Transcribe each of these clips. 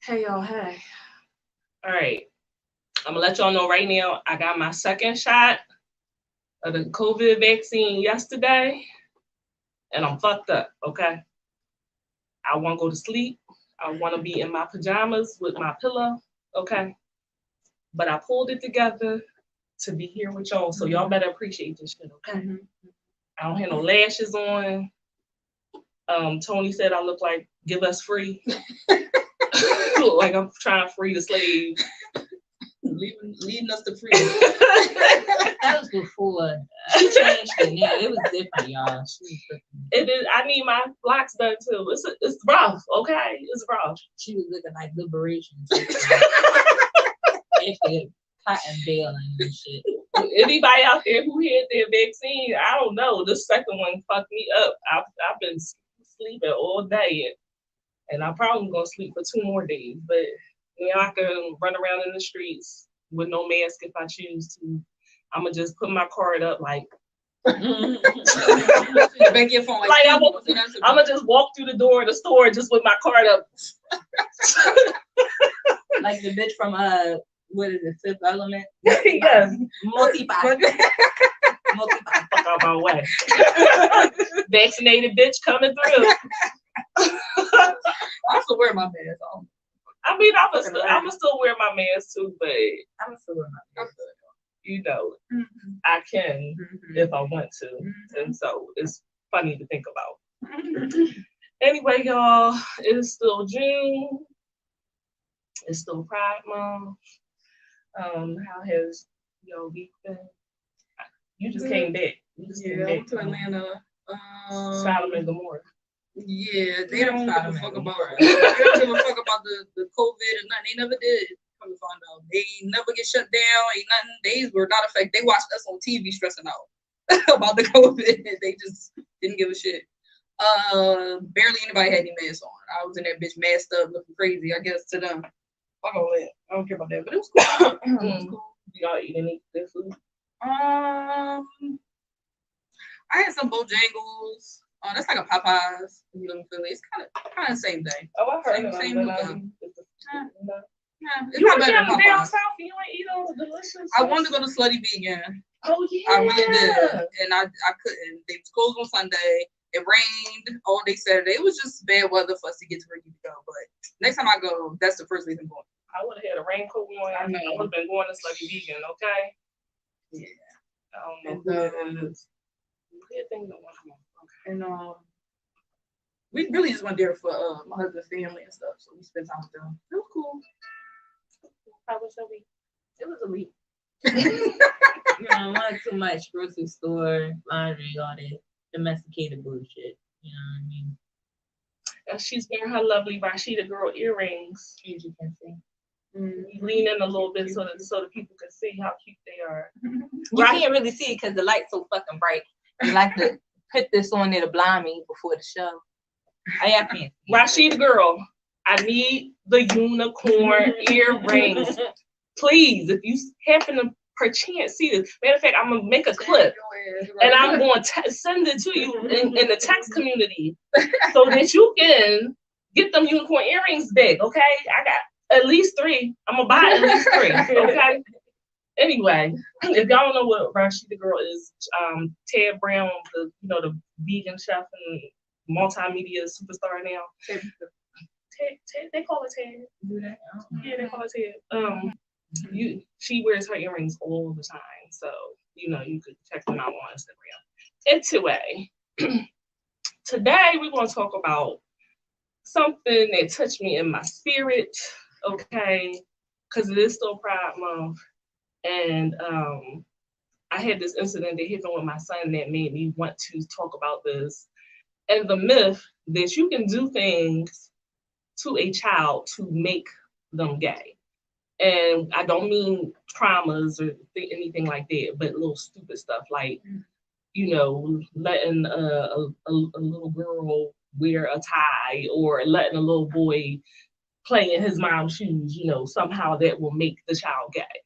Hey y'all, hey. All right. I'm gonna let y'all know right now, I got my second shot of the COVID vaccine yesterday, and I'm fucked up, okay? I wanna go to sleep. I wanna be in my pajamas with my pillow, okay? But I pulled it together to be here with y'all, so y'all better appreciate this shit, okay? I don't have no lashes on. Tony said I look like Give Us Free. Look like I'm trying to free the slave. Leading us to freedom. That was before. She changed it now. It was different, y'all. It is. I need my locks done too. It's rough, okay? It's rough. She was looking like Liberation. Actually, cotton bailing and shit. Anybody out there who had their vaccine, I don't know. The second one fucked me up. I've been sleeping all day, and I'm probably gonna sleep for 2 more days. But you know, I can run around in the streets with no mask if I choose to. I'm gonna just put my card up like. Back your phone like I'm gonna just walk through the door of the store just with my card up. Like the bitch from what is it, Fifth Element? Yes. Multi-pop. Fuck out my way. Vaccinated bitch coming through. I still wear my mask on. I mean, I'm still wear my mask too, but I'm still wear my mask. You know, I can if I want to, and so it's funny to think about. Anyway, y'all, it is still June. It's still Pride Month. How has your week been? You just came back. I went to Atlanta. Sodom and Gomorrah. Yeah, they don't give a fuck about it. They don't give a fuck about the COVID and nothing. They never did. Come to find out, they never get shut down. Ain't nothing. They were not affected. They watched us on TV stressing out about the COVID. They just didn't give a shit. Barely anybody had any masks on. I was in that bitch masked up, looking crazy. I guess to them. Fuck all that. I don't care about that. But it was cool. It was cool. Y'all eat any good food? I had some Bojangles. That's like a Popeyes. You live in Philly. It's kind of the same thing. Oh, I heard same Yeah, it's you not better than down Popeyes. south and you ain't eat all the delicious. I wanted to go to Slutty Vegan. Oh yeah. I really did, and I couldn't. They was closed on Sunday. It rained all day Saturday. It was just bad weather for us to get to where we need to go. But next time I go, that's the first place I'm going. I would have had a raincoat on. I would have been going to Slutty Vegan. Okay. Yeah. I don't know who that is. Weird thing that went on. And we really just went there for my husband's family and stuff. So we spent time with them. It was cool. How was your week? It was a week. Not too much. Grocery store, laundry, all that domesticated bullshit. You know what I mean? And she's wearing her lovely Rashida girl earrings. As you can see. Lean in a little bit so the people can see how cute they are. You can't really see it because the light's so fucking bright. You like to put this on there to blind me before the show. I can't. Rashida girl, I need the unicorn earrings. Please, if you happen to perchance see this. Matter of fact, I'm gonna make a clip and I'm going to send it to you in the text community so that you can get them unicorn earrings back. Okay, I got at least 3. I'm gonna buy at least 3. Okay. Anyway, if y'all don't know what Rashida girl is, Ted Brown, the vegan chef and multimedia superstar now. Ted, they call it Ted. Do that? Yeah, they call it Ted. She wears her earrings all the time, so you could check them out on Instagram. Anyway, today we're going to talk about something that touched me in my spirit, okay? Because it is still Pride Month, and I had this incident that happened with my son that made me want to talk about this, and the myth that you can do things to a child to make them gay. And I don't mean traumas or anything like that, but little stupid stuff like, letting a little girl wear a tie or letting a little boy play in his mom's shoes, somehow that will make the child gay.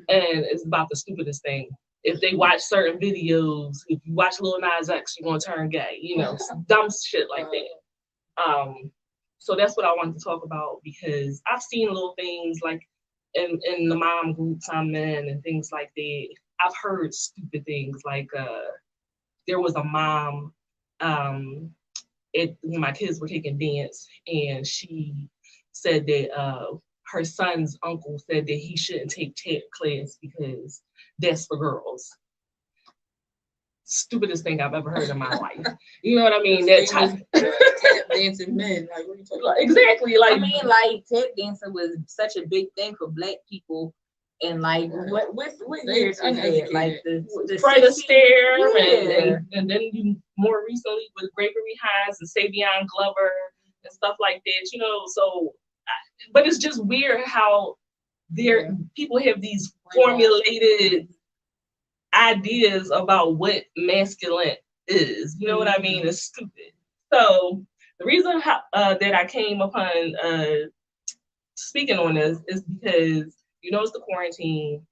And it's about the stupidest thing. If they watch certain videos, if you watch Lil Nas X, you're going to turn gay, dumb shit like that. So that's what I wanted to talk about, because I've seen little things like in the mom groups I'm in and things like that. I've heard stupid things like there was a mom when my kids were taking dance, and she said that her son's uncle said that he shouldn't take tap class because that's for girls. Stupidest thing I've ever heard in my life. You know what I mean? That type tap dancing men. Like, what are you talking about? Exactly. Like, I mean, like tap dancing was such a big thing for Black people. And like, what years was that? Like the Fred Astaire, yeah. and then you more recently with Gregory Hines and Savion Glover and stuff like that. You know, so but it's just weird how people have these formulated ideas about what masculine is. You know what I mean? It's stupid. So the reason that I came upon speaking on this is because it's the quarantine.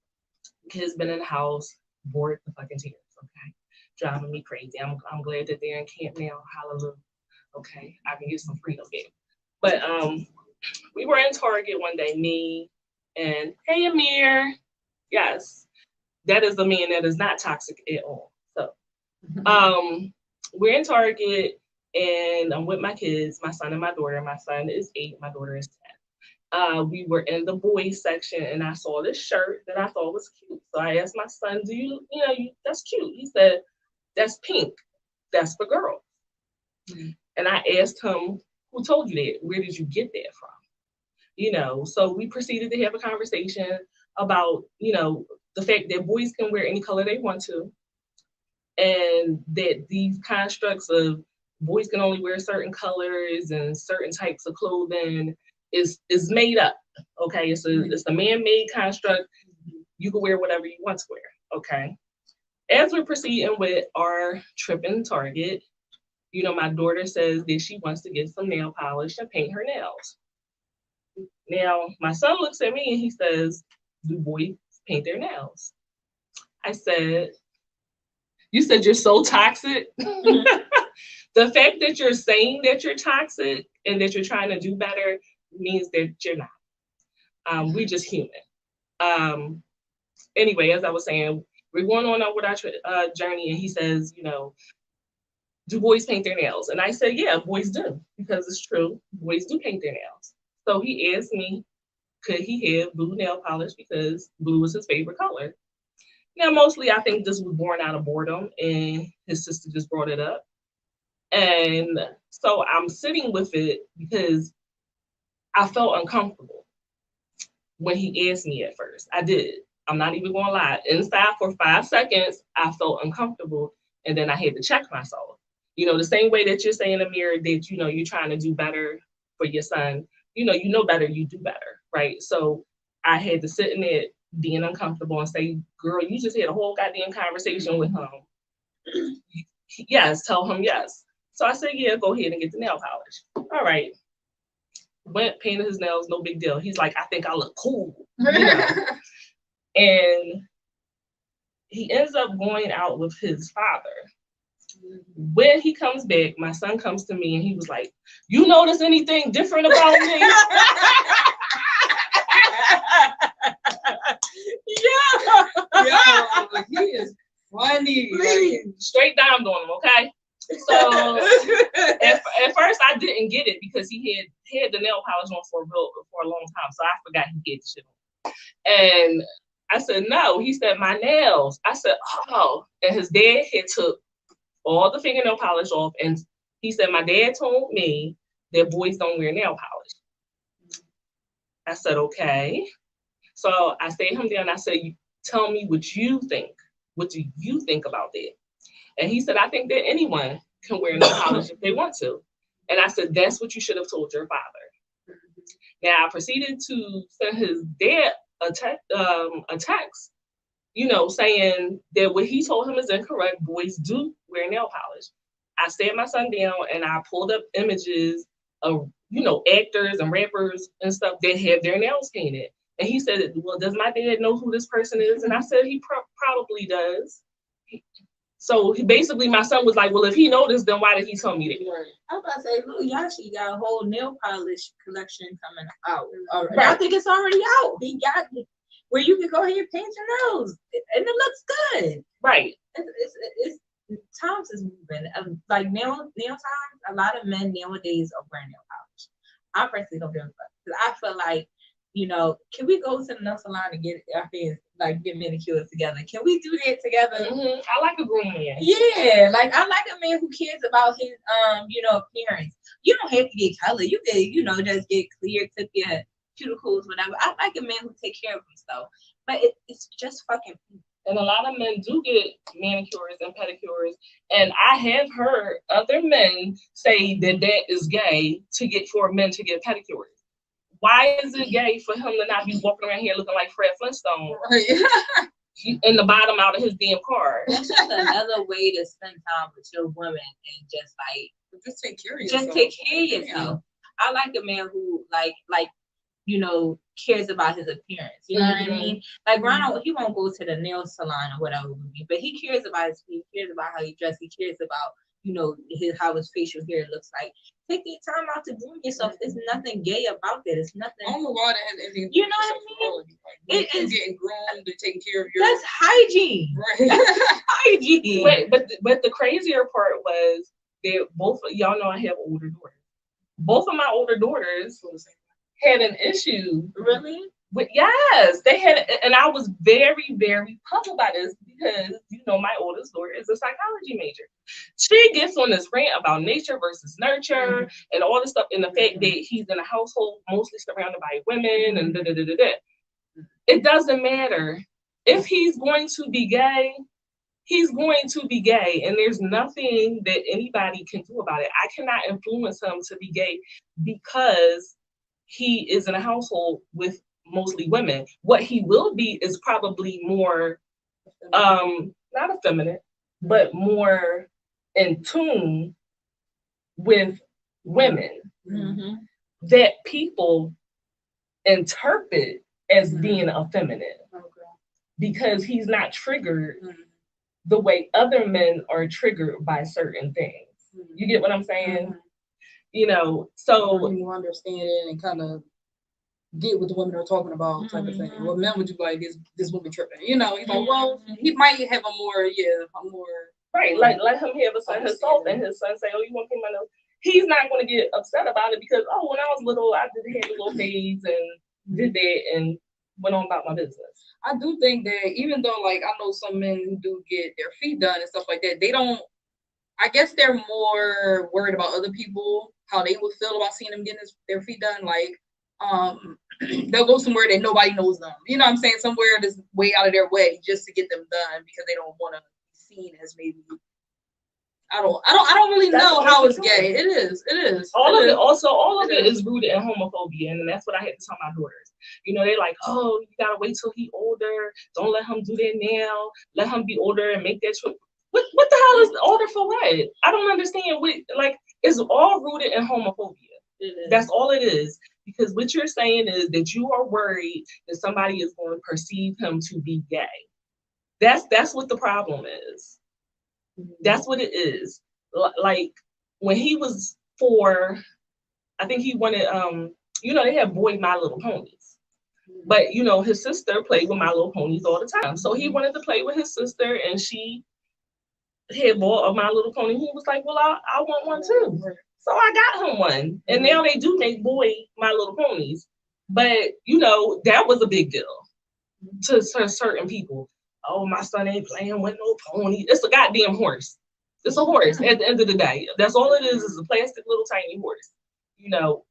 Kids been in the house, bored the fucking tears. Okay, driving me crazy. I'm glad that they're in camp now. Hallelujah. Okay, I can get some freedom back. But we were in Target one day, me and hey Amir. Yes, that is the man that is not toxic at all. So we're in Target and I'm with my kids, my son and my daughter. My son is 8, my daughter is 10. We were in the boys section and I saw this shirt that I thought was cute. So I asked my son, do you that's cute. He said, that's pink. That's for girls. Mm-hmm. And I asked him, who told you that? Where did you get that from? So we proceeded to have a conversation about, the fact that boys can wear any color they want to, and that these constructs of boys can only wear certain colors and certain types of clothing is made up. Okay, it's a man-made construct. You can wear whatever you want to wear. Okay. As we're proceeding with our trip in Target, my daughter says that she wants to get some nail polish and paint her nails. Now, my son looks at me and he says, do boys paint their nails? I said, you said you're so toxic. The fact that you're saying that you're toxic and that you're trying to do better means that you're not. We're just human. Anyway, as I was saying, we're going on with our journey, and he says, do boys paint their nails? And I said, yeah, boys do, because it's true. Boys do paint their nails. So he asked me, could he have blue nail polish because blue is his favorite color? Now, mostly I think this was born out of boredom, and his sister just brought it up. And so I'm sitting with it because I felt uncomfortable when he asked me at first. I did. I'm not even going to lie. Inside for 5 seconds, I felt uncomfortable, and then I had to check myself. The same way that you're saying, Amir, that, you're trying to do better for your son. You know better, you do better, right? So I had to sit in it being uncomfortable and say, girl, you just had a whole goddamn conversation with him. Yes, tell him yes. So I said, yeah, go ahead and get the nail polish. All right. Went, painted his nails, no big deal. He's like, I think I look cool. And he ends up going out with his father. When he comes back, my son comes to me and he was like, you notice anything different about me? Yeah, he is funny. Straight down on him, okay? So at first I didn't get it because he had the nail polish on for a long time, so I forgot he had the shit on. And I said, no. He said, my nails. I said, oh. And his dad had took all the fingernail polish off, and he said, my dad told me that boys don't wear nail polish. I said, okay. So I sat him down and I said, tell me what you think. What do you think about that? And he said, I think that anyone can wear nail polish if they want to. And I said, that's what you should have told your father. Now I proceeded to send his dad a text, saying that what he told him is incorrect. Boys do wear nail polish. I sat my son down and I pulled up images of, actors and rappers and stuff that have their nails painted. And he said, well, does my dad know who this person is? And I said, he probably does. So basically, my son was like, well, if he noticed, then why did he tell me that? Right. I was about to say, look, Yashi got a whole nail polish collection coming out. Right. I think it's already out. He got it where you can go ahead and paint your nails, and it looks good. Right. It's times is moving. Like nail times. A lot of men nowadays are wearing nail polish. I personally don't give a fuck because I feel like, you know, can we go to the nail salon and get our hands get manicures together? Can we do that together? Mm-hmm. I like a groom man. Yeah, like I like a man who cares about his you know, appearance. You don't have to get color. You can, you know, just get clear, clip your cuticles, whatever. I like a man who take care of himself. But it's just fucking people. And a lot of men do get manicures and pedicures. And I have heard other men say that is gay for men to get pedicures. Why is it gay for him to not be walking around here looking like Fred Flintstone in the bottom out of his damn car? That's just another way to spend time with your woman and just take care of yourself. Just take care of yourself. I like a man who like you know, cares about his appearance. You know what I mean? Like Ronald, he won't go to the nail salon or whatever with me, but he cares about he cares about how he dresses, he cares about, you know, how his facial hair looks like. Take your time out to groom yourself. There's nothing gay about that. It's nothing. I don't know why that has anything. You know what I mean? Like, it is getting groomed and taking care of your. That's hygiene. Right. That's hygiene. Wait, but the crazier part was that both y'all know I have older daughters. Both of my older daughters had an issue. Really? Yes, they had, and I was very, very puzzled by this because, you know, my oldest daughter is a psychology major. She gets on this rant about nature versus nurture and all this stuff, and the fact that he's in a household mostly surrounded by women and da-da-da-da-da. It doesn't matter. If he's going to be gay, he's going to be gay, and there's nothing that anybody can do about it. I cannot influence him to be gay because he is in a household with mostly women. What he will be is probably more, not effeminate, but more in tune with women that people interpret as being effeminate because he's not triggered the way other men are triggered by certain things. You get what I'm saying? You know, so you understand it and kind of get what the women are talking about, type of thing. Well, men would you like this woman tripping? You know, he's like, well, he might have a more right. Like let him have a son himself, and his son say, "Oh, you want to my nose?" He's not going to get upset about it because when I was little, I did have a little phase and did that and went on about my business. I do think that even though, like, I know some men who do get their feet done and stuff like that, they don't. I guess they're more worried about other people, how they would feel about seeing them getting their feet done. Like, they'll go somewhere that nobody knows them. You know what I'm saying? Somewhere that's way out of their way just to get them done because they don't want to be seen as maybe. I don't really know how it's gay. It is. All of it is rooted in homophobia, and that's what I had to tell my daughters. You know, they're like, oh, you gotta wait till he's older. Don't let him do that now. Let him be older and make that choice. What the hell is older for what? I don't understand. It's all rooted in homophobia. That's all it is. Because what you're saying is that you are worried that somebody is going to perceive him to be gay. That's what the problem is. That's what it is. Like when he was 4, I think he wanted, you know, they had boy My Little Ponies. But, you know, his sister played with My Little Ponies all the time. So he wanted to play with his sister, and she had bought a My Little Pony. He was like, well, I want one too. So I got him one. And now they do make boy My Little Ponies. But, you know, that was a big deal to certain people. Oh, my son ain't playing with no pony. It's a goddamn horse. It's a horse at the end of the day. That's all it is a plastic little tiny horse. You know,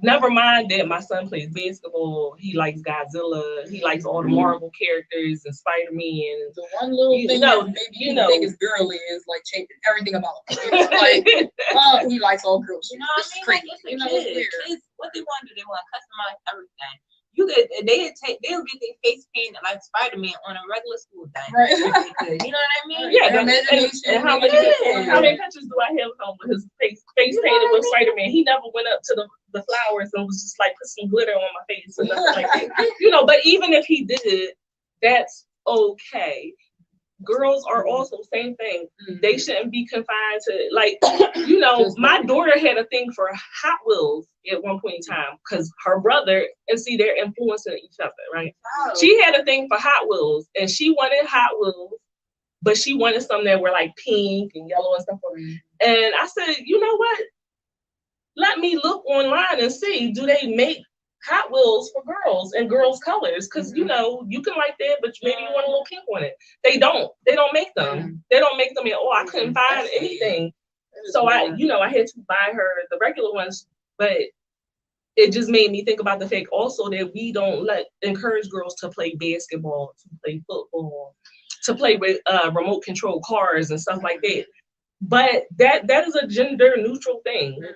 never mind that my son plays basketball. He likes Godzilla. He likes all the Marvel characters and Spider-Man. The one little thing that maybe you think is girly is like changing everything about him. Like, he likes all girls. You know what I mean? Like, it's a kid. Kids, what they want to do, they want to customize everything. They'll get their face painted like Spider-Man on a regular school day. Right. You know what I mean? Yeah. And how many pictures do I have of him with his face painted with Spider-Man? He never went up to the flowers and was just like put some glitter on my face and nothing like that. You know, but even if he did, that's okay. girls are also same thing. They shouldn't be confined to, like, you know, my daughter had a thing for Hot Wheels at one point in time because her brother, and see, they're influencing each other, right? She had a thing for Hot Wheels, and she wanted Hot Wheels, but she wanted some that were like pink and yellow and stuff. And I said, you know what? Let me look online and see, do they make Hot Wheels for girls and girls' colors? Because you know, you can like that, but maybe you want a little pink on it. They don't make them. They don't make them at all. I couldn't find anything. So I had to buy her the regular ones, but it just made me think about the fact also that we don't encourage girls to play basketball, to play football, to play with remote control cars and stuff like that. But that is a gender neutral thing. Yeah,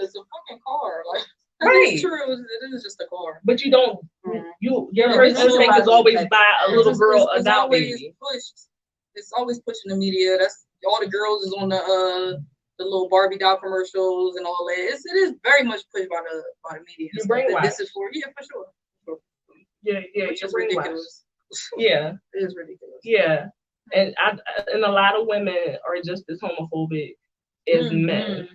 it's a fucking car. Like, right. It's true. It is just a car. But you don't. Your first instinct is always buy a little girl a doll baby. It's always pushed in the media. That's all the girls is on the little Barbie doll commercials and all that. It is very much pushed by the media. You're brainwashed. This is for for sure. Yeah, which is ridiculous. Yeah, it is ridiculous. Yeah. And a lot of women are just as homophobic as men.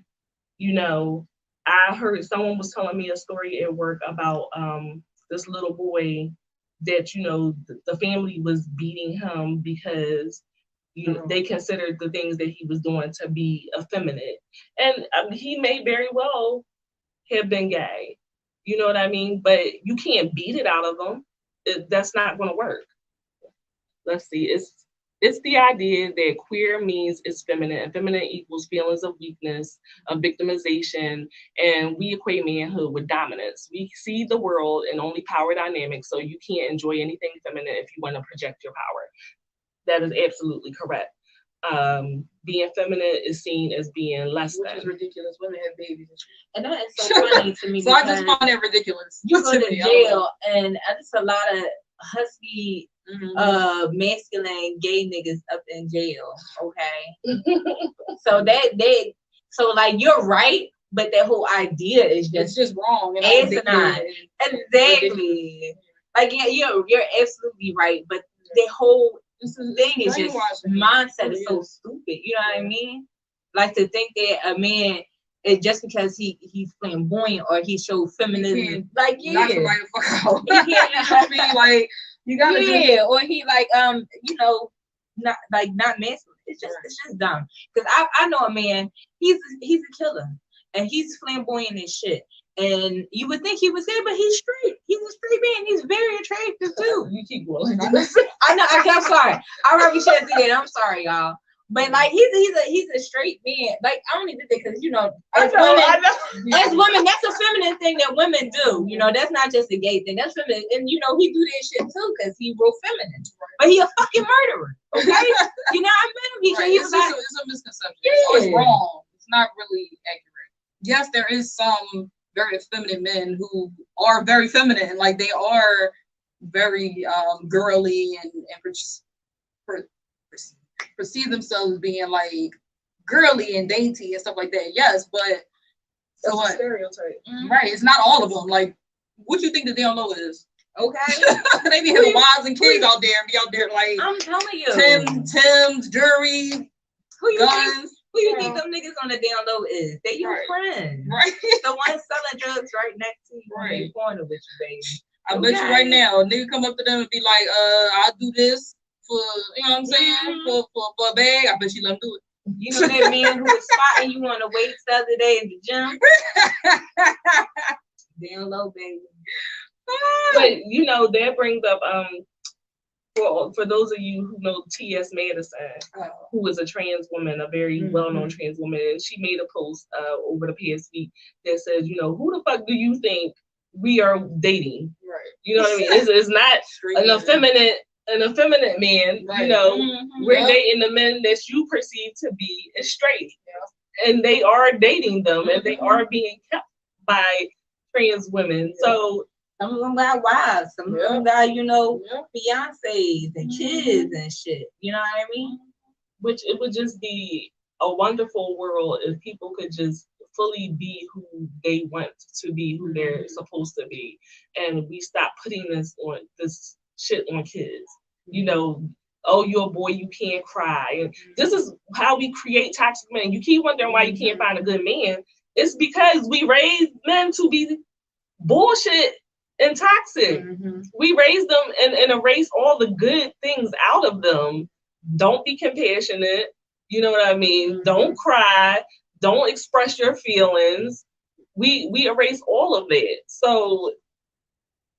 You know, I heard someone was telling me a story at work about this little boy that, you know, the family was beating him because they considered the things that he was doing to be effeminate. And he may very well have been gay. You know what I mean? But you can't beat it out of them. That's not going to work. Let's see. It's the idea that queer means it's feminine, and feminine equals feelings of weakness, of victimization, and we equate manhood with dominance. We see the world in only power dynamics, so you can't enjoy anything feminine if you want to project your power. That is absolutely correct. Being feminine is seen as being less than. Which is ridiculous. Women have babies. And that is so funny to me. So I just find it ridiculous. You go to jail, and there's a lot of husky, masculine gay niggas up in jail. Okay, so like you're right, but that whole idea is just wrong. Asinine. Exactly. Like you're absolutely right, but the whole thing is just mindset is so stupid. You know what I mean? Like to think that a man is just because he's flamboyant or he shows feminism, like knock somebody the fuck out. You know what I mean? Like you gotta or he like not masculine. It's just dumb. Because I know a man, he's a killer and he's flamboyant and shit. And you would think he was there, but he's straight. He's a straight man. He's very attractive too. You keep going. I know. I'm sorry. I probably shouldn't do that. I'm sorry, y'all. But like he's a straight man. Like I only did that because as women, that's a feminine thing that women do. You know, that's not just a gay thing. That's feminine, and he do that shit too because he real feminine. But he a fucking murderer. Okay, you know what I mean? It's a misconception. Yeah. So it's wrong. It's not really accurate. Yes, there is some very effeminate men who are very feminine, like they are very girly and perceive themselves as being like girly and dainty and stuff like that. Yes, but so what? Stereotype. Right? It's not all of them. Like, what you think that they don't know is? Okay. They be having wives and kids out there, like I'm telling you, Tim's jewelry, guns. Who you think them niggas on the down low is? They your friends. Right. The ones selling drugs right next to you in the corner with you, baby. I bet you right now, a nigga come up to them and be like, I'll do this for, you know what I'm saying, for a bag. I bet you let him do it. You know that man who was spotting you on the weights the other day in the gym? Down low, baby. But, that brings up, for those of you who know T.S. Madison, who is a trans woman, a very well-known trans woman, and she made a post over the past week that says, who the fuck do you think we are dating? Right. You know what I mean? It's not an effeminate man. Right. We're dating the men that you perceive to be as straight, and they are dating them, and they are being kept by trans women. So. Some of them got wives. Some of them got, fiancés and kids and shit. You know what I mean? Which it would just be a wonderful world if people could just fully be who they want to be, who they're supposed to be, and we stop putting this shit on kids. oh, you're a boy, you can't cry. And this is how we create toxic men. You keep wondering why you can't find a good man. It's because we raised men to be bullshit and toxic. We raise them and erase all the good things out of them. Don't be compassionate. You know what I mean? Don't cry. Don't express your feelings. We erase all of that. So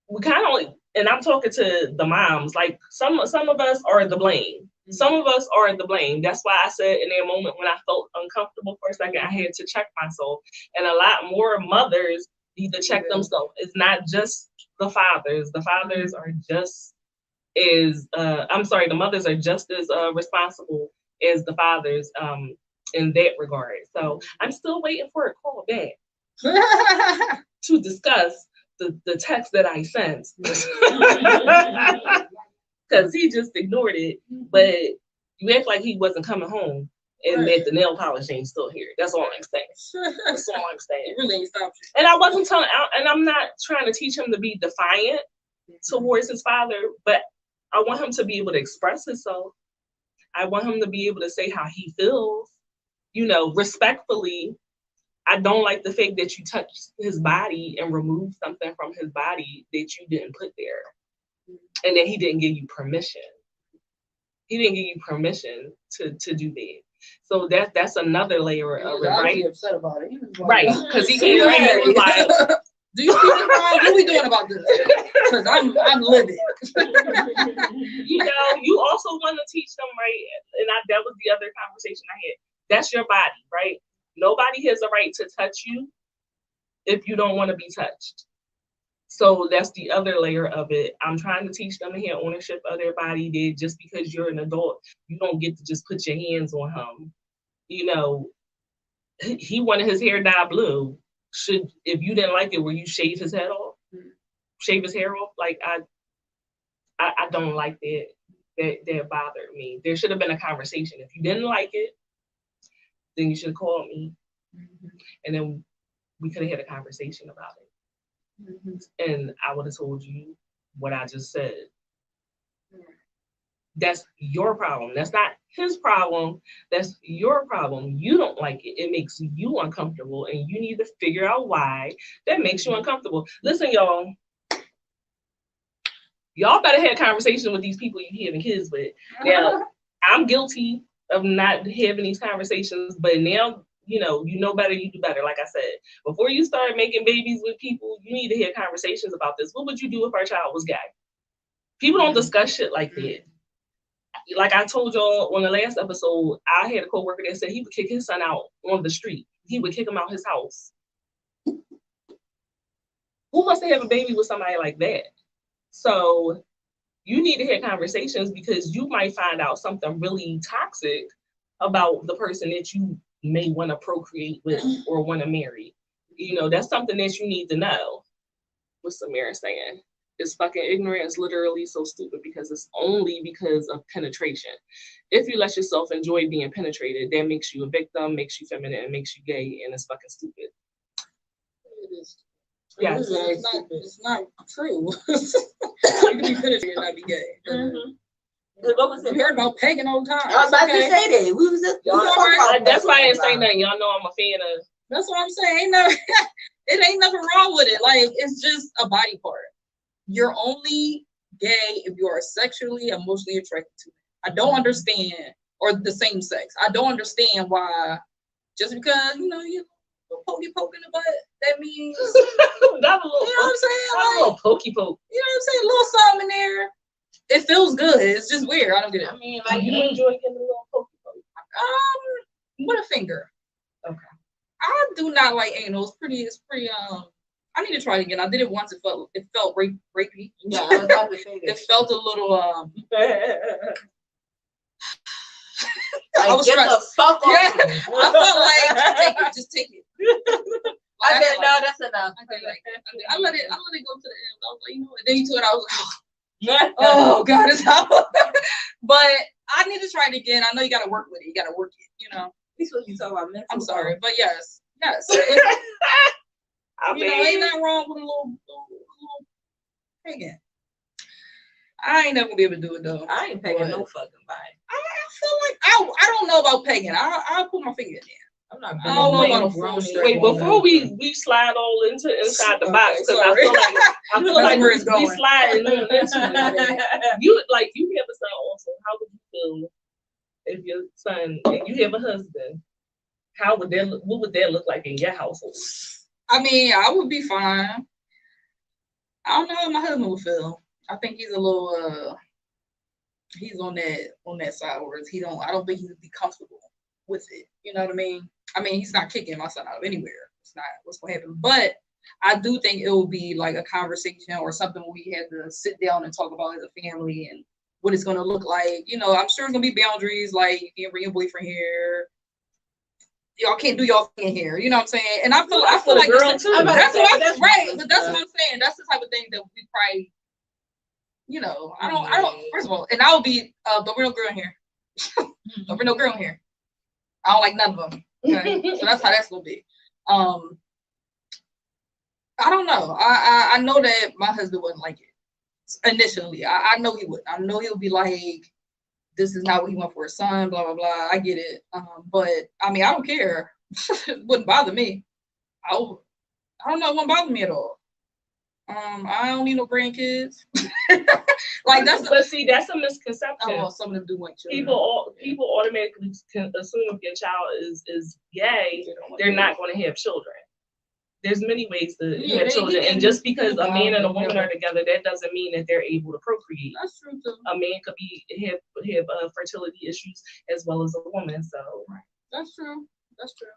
we kind of, and I'm talking to the moms, like some of us are the blame. Some of us are the blame. That's why I said in that moment when I felt uncomfortable for a second, I had to check myself. And a lot more mothers need to check themselves. It's not just the fathers. The fathers are just as, the mothers are just as responsible as the fathers in that regard. So I'm still waiting for a call back to discuss the text that I sent. Because he just ignored it, but you act like he wasn't coming home and that the nail polish ain't still here. That's all I'm saying. That's all I'm saying. It really ain't stopped you. And I wasn't telling, and I'm not trying to teach him to be defiant towards his father, but I want him to be able to express himself. I want him to be able to say how he feels, you know, respectfully. I don't like the fact that you touched his body and removed something from his body that you didn't put there. And then he didn't give you permission. He didn't give you permission to do that. So that's another layer of it, right? He was upset about it. Right, because he came right and was like, "Do you speak What are we doing about this?" Because I'm livid. You know, you also want to teach them, right? And that was the other conversation I had. That's your body, right? Nobody has a right to touch you if you don't want to be touched. So that's the other layer of it. I'm trying to teach them to have ownership of their body. That just because you're an adult, you don't get to just put your hands on him. You know, he wanted his hair dyed blue. If you didn't like it, will you shave his head off? Shave his hair off? Like I don't like that. That bothered me. There should have been a conversation. If you didn't like it, then you should have called me, and then we could have had a conversation about it. And I would have told you what I just said. That's your problem. That's not his problem. That's your problem. You don't like it. It makes you uncomfortable, and you need to figure out why that makes you uncomfortable. Listen, y'all. Y'all better have conversations with these people you having kids with. Now, I'm guilty of not having these conversations, but now you know better, you do better. Like I said, before you start making babies with people, you need to have conversations about this. What would you do if our child was gay? People don't discuss shit like that. Like I told y'all on the last episode, I had a coworker that said he would kick his son out on the street. He would kick him out his house. Who wants to have a baby with somebody like that? So you need to have conversations, because you might find out something really toxic about the person that you may want to procreate with or want to marry. You know, that's something that you need to know. What's Samira saying? It's fucking ignorant. It's literally so stupid because it's only because of penetration. If you let yourself enjoy being penetrated, that makes you a victim, makes you feminine, and makes you gay, and it's fucking stupid. It is. Yes. It's not true. You can be penetrated and not be gay. What was You heard about pegging all the time. I was about to say that. We was just That's why I didn't say nothing. Y'all know I'm a fan of. That's what I'm saying. It ain't nothing wrong with it. Like, it's just a body part. You're only gay if you are sexually, emotionally attracted to it. I don't understand, or the same sex. I don't understand why just because you poke in the butt, that means Not a little, you know what I'm saying? Like, a little pokey poke. You know what I'm saying? A little something in there. It feels good. It's just weird. I don't get it. I mean, like, You enjoy getting a little pokey poke? With a finger. Okay. I do not like anal. It's pretty. I need to try it again. I did it once. It felt rapey. Yeah, I was about to say that. It felt a little I was get the fuck off. Yeah, I felt like just take it. I said no, that's enough. I let it go to the end. I was like, and then you took it. I was like, oh God, it's out. But I need to try it again. I know you got to work with it. You got to work it. This what you talk about mental. I'm sorry, but yes. Ain't nothing wrong with a little pagan. I ain't never gonna be able to do it though. I ain't pegging no fucking body. I feel like I don't know about pegging. I'll put my finger in there. I'm not. I don't know about a grown. Wait, before we slide all inside the box, because I feel like we sliding on into it. You have a son also. How would you feel if your son and you have a husband? How would that look? What would that look like in your household? I mean, I would be fine. I don't know how my husband would feel. I think he's a little he's on that side where I don't think he would be comfortable with it. You know what I mean? I mean, he's not kicking my son out of anywhere. It's not what's gonna happen. But I do think it will be like a conversation or something where we had to sit down and talk about as a family and what it's gonna look like. You know, I'm sure it's gonna be boundaries, like you can't bring your boyfriend here. Y'all can't do y'all thing here. You know what I'm saying? And I feel like girl too. That's right. But that's what I'm saying. That's the type of thing that we probably, you know, I don't. First of all, and I will be don't bring no girl in here. Don't bring no girl in here. I don't like none of them. Okay? So that's how that's gonna be. I don't know. I know that my husband wouldn't like it initially. I know he would. I know he'll be like, this is not what he want for his son, blah blah blah. I get it. But I mean, I don't care. It wouldn't bother me. I don't know. It wouldn't bother me at all. I don't need no grandkids. Like that's a misconception. Oh, well, some of them do want children. People automatically can assume if your child is gay, they're not going to have children. There's many ways to have children, and just because a man and a woman are together, that doesn't mean that they're able to procreate. That's true too. A man could have fertility issues as well as a woman. So that's true. That's true.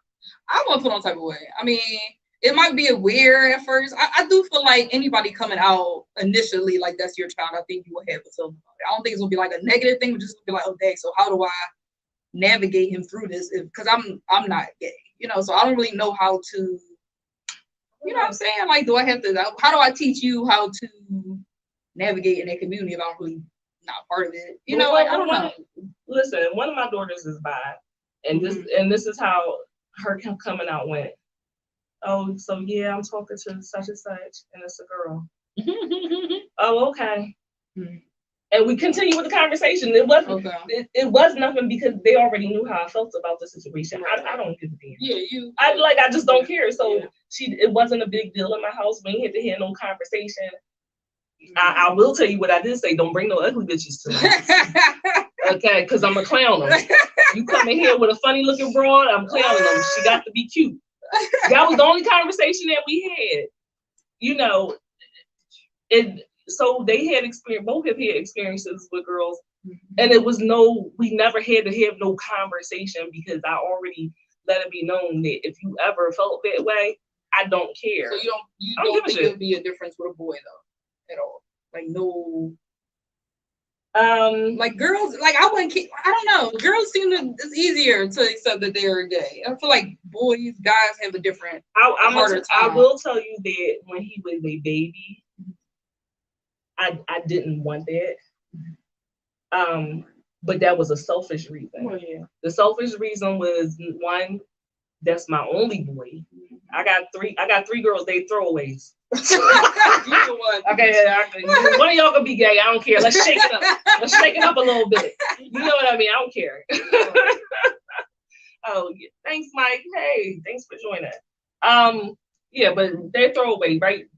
I want to put on type of way. I mean, it might be weird at first. I do feel like anybody coming out initially like that's your child, I think you will have a feeling about it. I don't think it's gonna be like a negative thing. We're just gonna be like, oh dang, so how do I navigate him through this? Because I'm not gay, you know, so I don't really know how to, you know what I'm saying? Like, how do I teach you how to navigate in that community if I'm really not part of it? You know, like, I don't know. Listen, one of my daughters is bi, and this is how her coming out went. Oh, so yeah, I'm talking to such and such, and it's a girl. Oh, okay. Mm-hmm. And we continue with the conversation. It wasn't. Okay. It was nothing because they already knew how I felt about the situation. Right. I don't give a damn. Yeah, I just don't care. So it wasn't a big deal in my house. We ain't had to hear no conversation. I will tell you what I did say. Don't bring no ugly bitches to me. Okay, because I'm a clown them. You come in here with a funny looking broad, I'm clowning them. She got to be cute. That was the only conversation that we had. You know, so they had both have had experiences with girls, and we never had to have no conversation because I already let it be known that if you ever felt that way, I don't care. So you don't think there'd be a difference with a boy though, at all? Like no. Like girls, like I don't know. Girls it's easier to accept that they are gay. I feel like guys have a different harder time. I will tell you that when he was a baby, I didn't want that. But that was a selfish reason. Oh, yeah. The selfish reason was one, that's my only boy. I got three girls, they throwaways. Okay, one of y'all gonna be gay. I don't care. Let's shake it up. Let's shake it up a little bit. You know what I mean? I don't care. Oh, yeah. Thanks, Mike. Hey, thanks for joining. Yeah, but they're throwaway, right?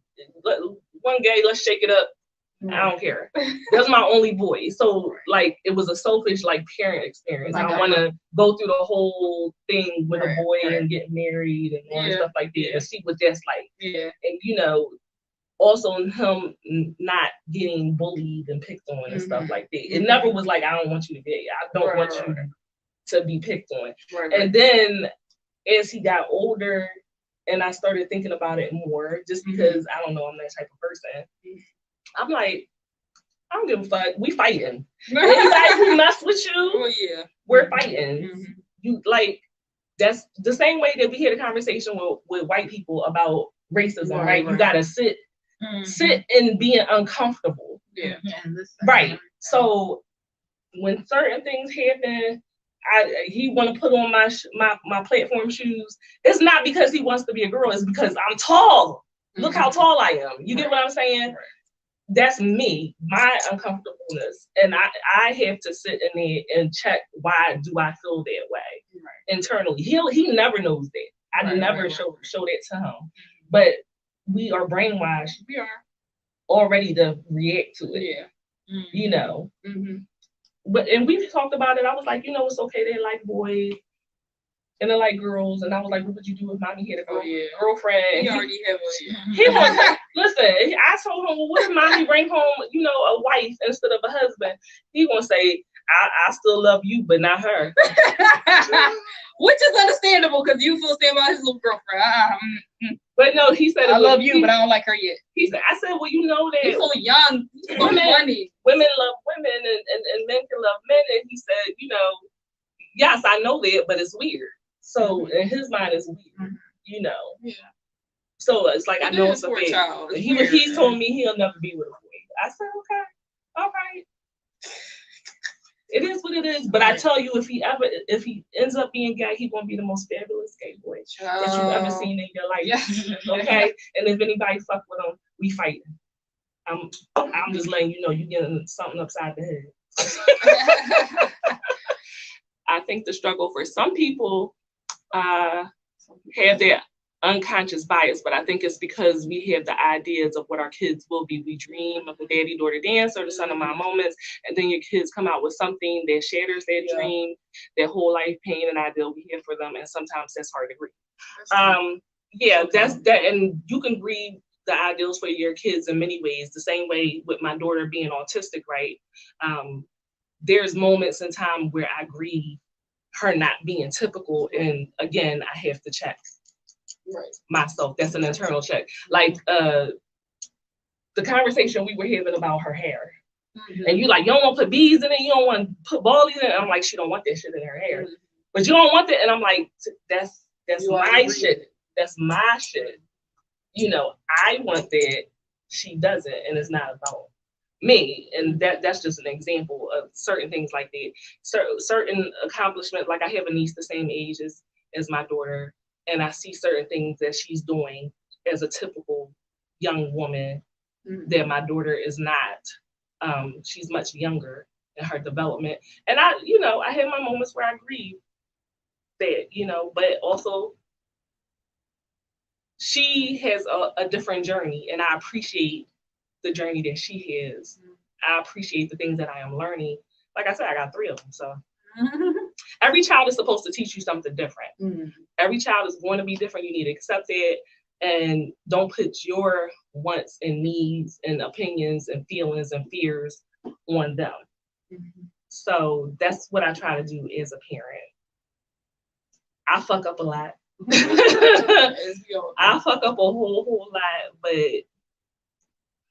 One gay. Let's shake it up. I don't care. That's my only boy. So like it was a selfish like parent experience. I don't want to go through the whole thing with a boy and get married and all stuff like that and see what that's like. Yeah. And you know, also him not getting bullied and picked on and stuff like that. It never was like I don't want you to get. I don't want you to be picked on. And then as he got older and I started thinking about it more, just because I don't know, I'm that type of person. I'm like, I don't give a fuck. We fighting. Anybody who mess with you, we're fighting. You like that's the same way that we had a conversation with white people about racism, right? You gotta sit and being uncomfortable. Yeah. Right. So when certain things happen, he want to put on my platform shoes. It's not because he wants to be a girl. It's because I'm tall. Look how tall I am. You get what I'm saying? Right. that's me, my uncomfortableness, and I have to sit in there and check why do I feel that way internally. He never knows that. I never show that to him, but we are brainwashed. We are already to react to it. Yeah. You know. Mm-hmm. But and we talked about it. I was like, you know, it's okay they like boys and they like girls. And I was like, what would you do if mommy had a girlfriend? He already have a He was listen. I told him, well, what if mommy bring home, you know, a wife instead of a husband? He gonna say, I still love you, but not her. Which is understandable because you feel same about his little girlfriend. But no, he said, I love you, but I don't like her yet. He said, I said, well, you know that he's so young, he's so funny. Women love women and men can love men. And he said, you know, yes, I know that, but it's weird. So in his mind, it's weird, you know. Yeah. So it's like, I know it's a big child. He told me he'll never be with a boy. I said, okay, all right. It is what it is, but I tell you, if he ends up being gay, he's gonna be the most fabulous gay boy that you've ever seen in your life. Yeah. Okay, and if anybody fuck with him, we fighting. I'm just letting you know you getting something upside the head. I think the struggle for some people have their unconscious bias, but I think it's because we have the ideas of what our kids will be. We dream of the daddy-daughter dance or the son of my moments, and then your kids come out with something that shatters their dream, their whole life pain and ideal we have for them, and sometimes that's hard to grieve. That's that, and you can grieve the ideals for your kids in many ways. The same way with my daughter being autistic, right? There's moments in time where I grieve her not being typical, and again, I have to check myself. That's an internal check. Like the conversation we were having about her hair. And you like, you don't want to put beads in it, you don't want to put ballies in it. I'm like, she don't want that shit in her hair. But you don't want that. And I'm like, that's my shit. That's my shit. You know, I want that. She doesn't, and it's not about me. And that's just an example of certain things like that. Certain accomplishments, like I have a niece the same age as my daughter, and I see certain things that she's doing as a typical young woman that my daughter is not. She's much younger in her development. And I have my moments where I grieve that, you know, but also she has a different journey, and I appreciate the journey that she has. I appreciate the things that I am learning. Like I said, I got 3 of them, so. Every child is supposed to teach you something different. Every child is going to be different. You need to accept it and don't put your wants and needs and opinions and feelings and fears on them. So that's what I try to do as a parent. I fuck up a lot. I fuck up a whole lot, but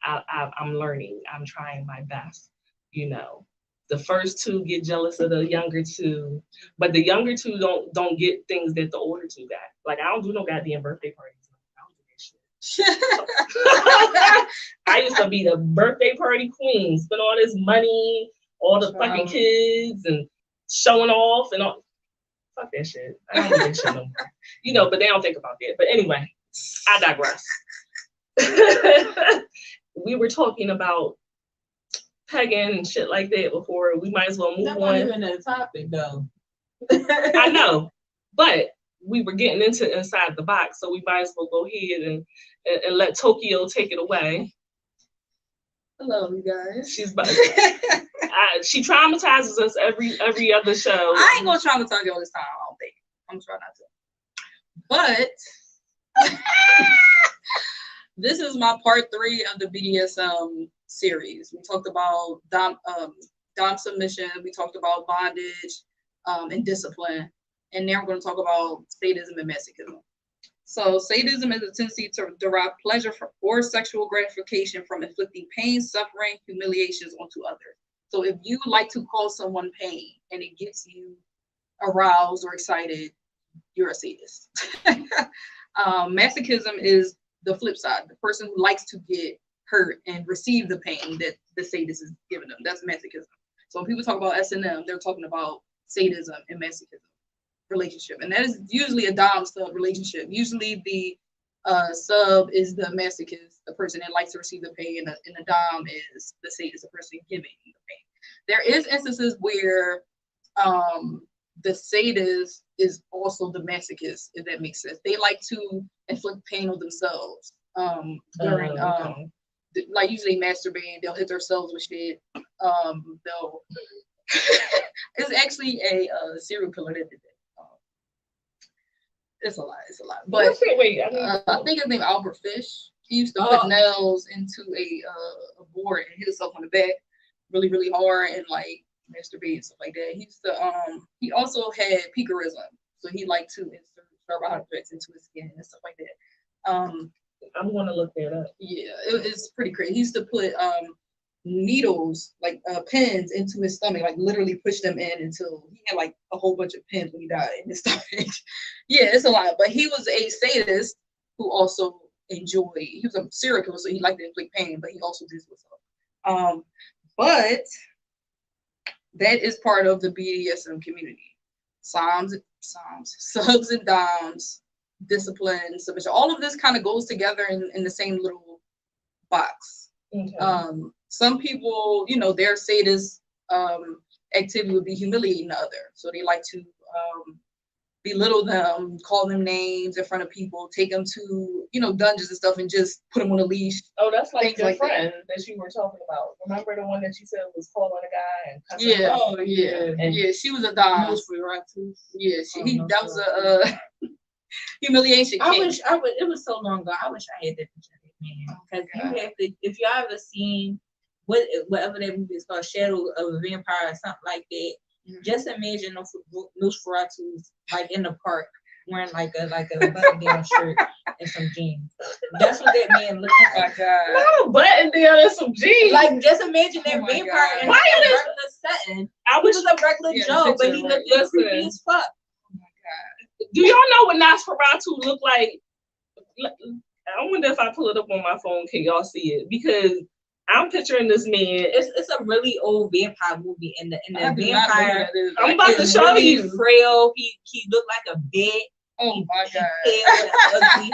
I'm learning. I'm trying my best, you know. The first 2 get jealous of the younger 2, but the younger 2 don't get things that the older 2 got. Like, I don't do no goddamn birthday parties. I don't do that shit. I used to be the birthday party queen, spend all this money, all the fucking kids, and showing off and all. Fuck that shit. I don't do that shit no more. You know, but they don't think about that. But anyway, I digress. We were talking about pegging and shit like that before. We might as well move on. That wasn't even a topic, though. I know, but we were getting into inside the box, so we might as well go ahead and let Tokyo take it away. Hello, you guys. She traumatizes us every other show. I ain't gonna traumatize you all this time. I don't think. I'm trying not to. But this is my part 3 of the BDSM series. We talked about dom submission. We talked about bondage and discipline. And now we're going to talk about sadism and masochism. So sadism is a tendency to derive pleasure or sexual gratification from inflicting pain, suffering, humiliations onto others. So if you like to cause someone pain and it gets you aroused or excited, you're a sadist. Masochism is the flip side, the person who likes to get hurt and receive the pain that the sadist is giving them. That's masochism. So when people talk about S&M, they're talking about sadism and masochism relationship. And that is usually a dom-sub relationship. Usually the Sub is the masochist, the person that likes to receive the pain, and the dom is the sadist, the person giving the pain. There is instances where the sadist is also the masochist, if that makes sense. They like to inflict pain on themselves during like usually masturbating. They'll hit themselves with shit. They'll it's actually a serial killer that did that. It's a lot. But wait, I think his name Albert Fish. He used to put nails into a board and hit himself on the back really, really hard and like masturbate and stuff like that. He used to he also had picorism, so he liked to insert carbohydrates into his skin and stuff like that. I'm gonna look that up. Yeah, it's pretty crazy. He used to put needles, like pins, into his stomach, like literally push them in until he had like a whole bunch of pins when he died in his stomach. Yeah, it's a lot. But he was a sadist who also enjoyed. He was a serial killer, so he liked to inflict pain, but he also did himself. But that is part of the BDSM community. Subs and doms, discipline, submission. All of this kind of goes together in the same little box. Okay. Some people, you know, their sadist activity would be humiliating the other. So they like to belittle them, call them names in front of people, take them to, you know, dungeons and stuff and just put them on a leash. Oh, that's like your friend that you were talking about. Remember the one that you said was calling a guy and yeah, oh yeah, and yeah, she was a dom. Yeah, that was a humiliation. It was so long ago. I wish I had that picture, man. Because you have to, if y'all ever seen whatever that movie is called, Shadow of a Vampire or something like that. Mm-hmm. Just imagine Nosferatu's like in the park wearing like a button down shirt and some jeans. That's what that man looked like. Not a button down and some jeans. Like just imagine that vampire in a regular setting. I wish it was a regular Joe, but he looked creepy as fuck. Oh my god! Do y'all know what Nosferatu looked like? I wonder if I pull it up on my phone, can y'all see it? Because I'm picturing this man. It's a really old vampire movie, and the vampire. I'm about to show really you. Frail. He looked like a bed. Oh my god! Pale and ugly.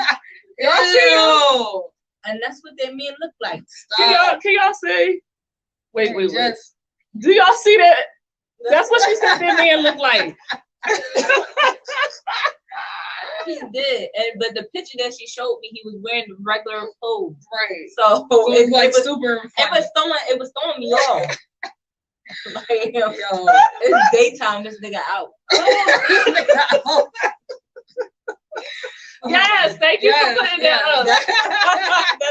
And that's what that man looked like. Can y'all see? Wait. Do y'all see that? That's what she said that man looked like. He did, but the picture that she showed me, he was wearing the regular clothes. Right. So it was super. It was throwing me off. Like, it's daytime. This nigga out. Yes, thank you for putting that up. That's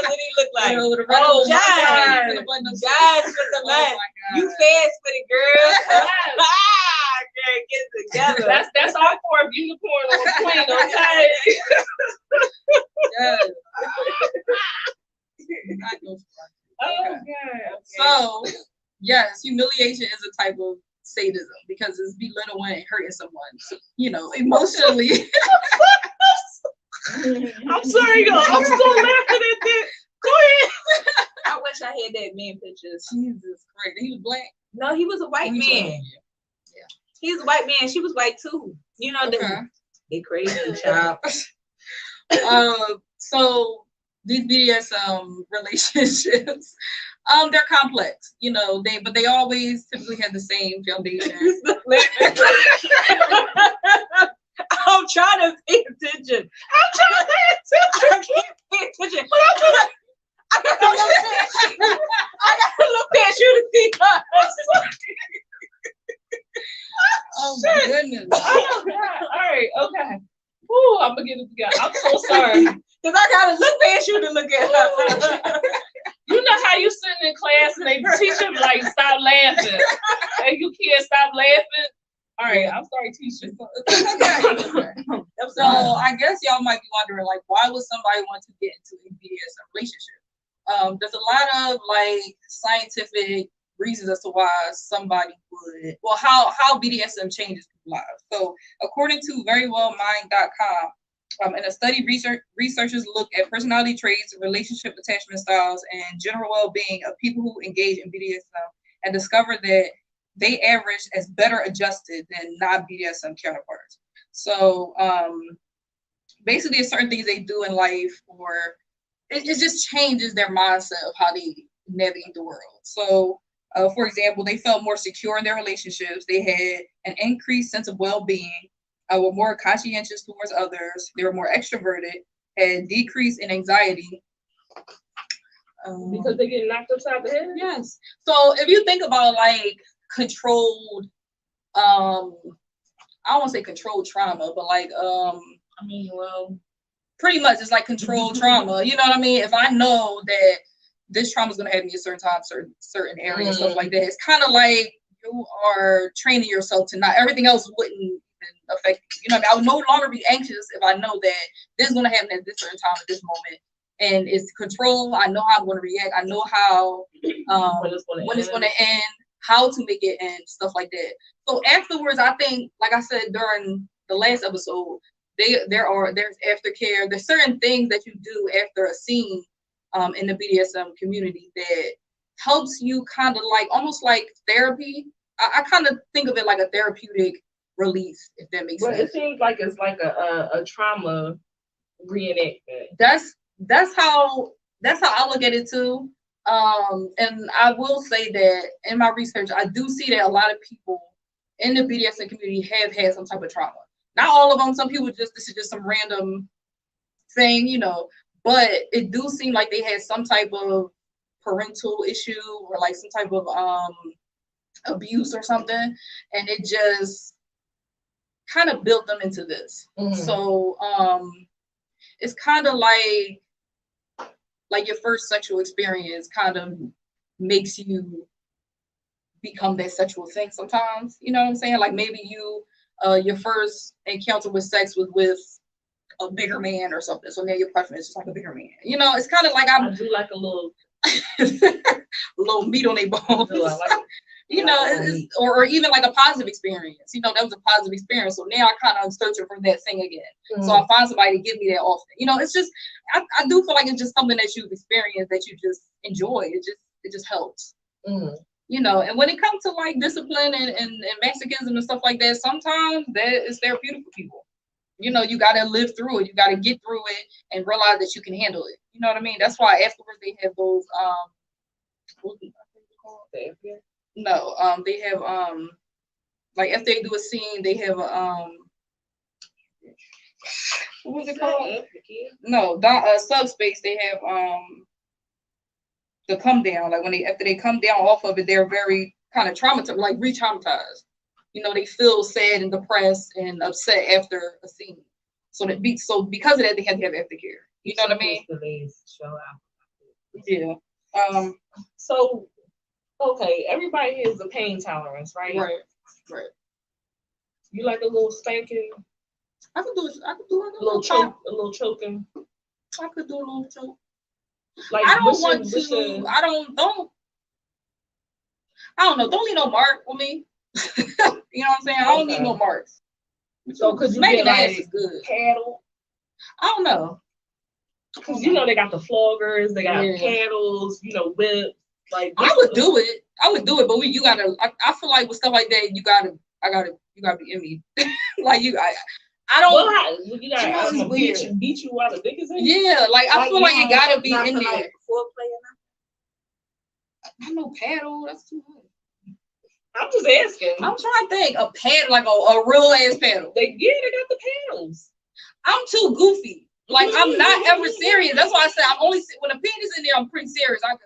what he looked like. Jazz with the man. You fast with it, girl. Girl, get it together. That's our poor unicorn on the queen, okay? Yes. Oh god. So yes, humiliation is a type of sadism because it's belittling and hurting someone, you know, emotionally. I'm sorry, y'all. I'm still laughing at that. Go ahead. I wish I had that man picture. Jesus Christ. He was black. No, he was a white man. Yeah. He was a white man. She was white too. You know, they crazy child. So these BDSM relationships, they're complex, you know, but they always typically have the same foundation. I'm trying to pay attention. I can't pay attention. I gotta look past you to see us. Oh my goodness. Oh god. All right, okay. Ooh, I'm gonna get it together. I'm so sorry. Because I gotta look past you to look at her. You know how you sitting in class and they teach you like stop laughing. And you can't stop laughing. All right, I'm sorry, teacher. So I guess y'all might be wondering, like, why would somebody want to get into a BDSM relationship? There's a lot of like scientific reasons as to why somebody would, well, how BDSM changes people's lives. So according to verywellmind.com, in a study, researchers looked at personality traits, relationship attachment styles, and general well-being of people who engage in BDSM and discovered that they averaged as better adjusted than non-BDSM counterparts. So basically there's certain things they do in life, or it just changes their mindset of how they navigate the world. So, for example, they felt more secure in their relationships. They had an increased sense of well-being, were more conscientious towards others. They were more extroverted, had decrease in anxiety. Because they get knocked upside the head? Yes. So if you think about like controlled, I don't want to say controlled trauma, but like, I mean, well, pretty much it's like controlled trauma. You know what I mean? If I know that this trauma is going to happen in a certain time, certain areas, stuff like that, it's kind of like you are training yourself to not, everything else wouldn't even affect you. You know what I mean? I would no longer be anxious if I know that this is going to happen at this certain time at this moment. And it's control. I know how I'm going to react. I know how when it's going to end, how to make it end, stuff like that. So afterwards, I think, like I said during the last episode, there's aftercare. There's certain things that you do after a scene in the BDSM community that helps you kind of like almost like therapy. I kind of think of it like a therapeutic release, if that makes sense. It seems like it's like a trauma reenactment. That's how I look at it too. And I will say that in my research, I do see that a lot of people in the BDSM community have had some type of trauma. Not all of them. Some people this is just some random thing, you know. But it do seem like they had some type of parental issue or like some type of abuse or something, and it just kind of built them into this. So it's kind of like your first sexual experience kind of makes you become that sexual thing sometimes. You know what I'm saying? Like maybe you your first encounter with sex was with a bigger man or something, so now your preference is like a bigger man. You know, it's kind of like I do like a little little meat on their bones. You know, or even like a positive experience. You know, that was a positive experience. So now I kind of am searching for that thing again. So I find somebody to give me that often. You know, it's just I do feel like it's just something that you've experienced that you just enjoy. It just helps. You know, and when it comes to like discipline and masochism and stuff like that, sometimes that is therapeutic for people. You know, you gotta live through it. You gotta get through it and realize that you can handle it. You know what I mean? That's why afterwards they have those No, they have like if they do a scene, they have what was it called? No, subspace. They have the come down. Like when after they come down off of it, they're very kind of traumatized, like re-traumatized. You know, they feel sad and depressed and upset after a scene. So because of that, they have to have aftercare. You know what I mean? Yeah. So. Okay, everybody has a pain tolerance, right? Right. You like a little spanking? I could do a little choke, a little choking. I could do a little choke. Like I don't want to. I don't know. Don't leave no mark on me. You know what I'm saying? I don't need no marks. So could you get like good paddle? I don't know. Because you know they got the floggers, they got paddles, you know, whips. Like I would do it, but you gotta. I feel like with stuff like that, you gotta be in me. Like I don't. Well, you gotta beat you while the dick is in you. Yeah, like I feel like it gotta be in there. Like foreplay I know paddle. That's too hard. I'm just asking. I'm trying to think a paddle, like a real ass paddle. They got the paddles. I'm too goofy. Like I'm not ever serious. That's why I said I'm only when a penis in there. I'm pretty serious. I could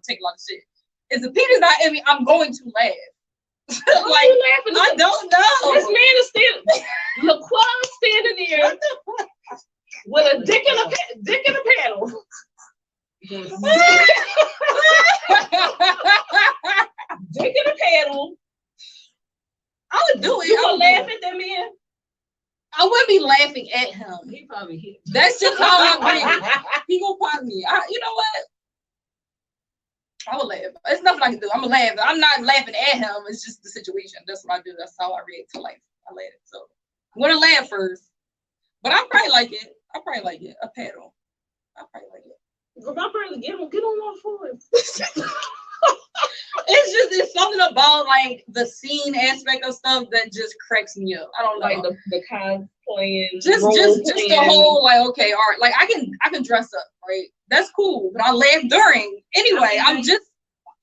take a lot of shit. If the penis not in me, I'm going to laugh. Why are you laughing? I don't know. This man is standing. Laquan standing there with a dick in a paddle. Dick in a paddle. I would do it. You would laugh at that man. I wouldn't be laughing at him. He probably hit me. That's just how I think. He gonna pop me. You know what? I would laugh. It's nothing I can do. I'm gonna laugh. I'm not laughing at him. It's just the situation. That's what I do. That's how I react to life. I laugh. So I'm gonna laugh first. But I probably like it. A paddle. I probably like it. If I probably get on all fours. It's something about like the scene aspect of stuff that just cracks me up. I don't know. Like the cosplaying, just the whole like, okay, all right, like I can dress up, right? That's cool, but I laugh during anyway. I'm just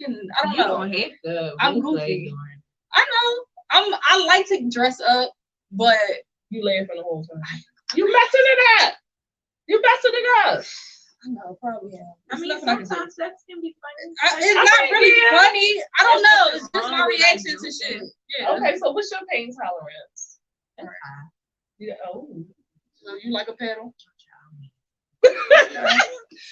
fucking, I don't know. I'm goofy. I know. I like to dress up, but you laughing the whole time. You messing it up. You messing it up. I know, probably. Yeah. I mean, sometimes sex can be funny. It's not really funny. I don't know. It's just my reaction to shit. Yeah. Okay, so what's your pain tolerance? That's high. Yeah. Oh. So you like a pedal?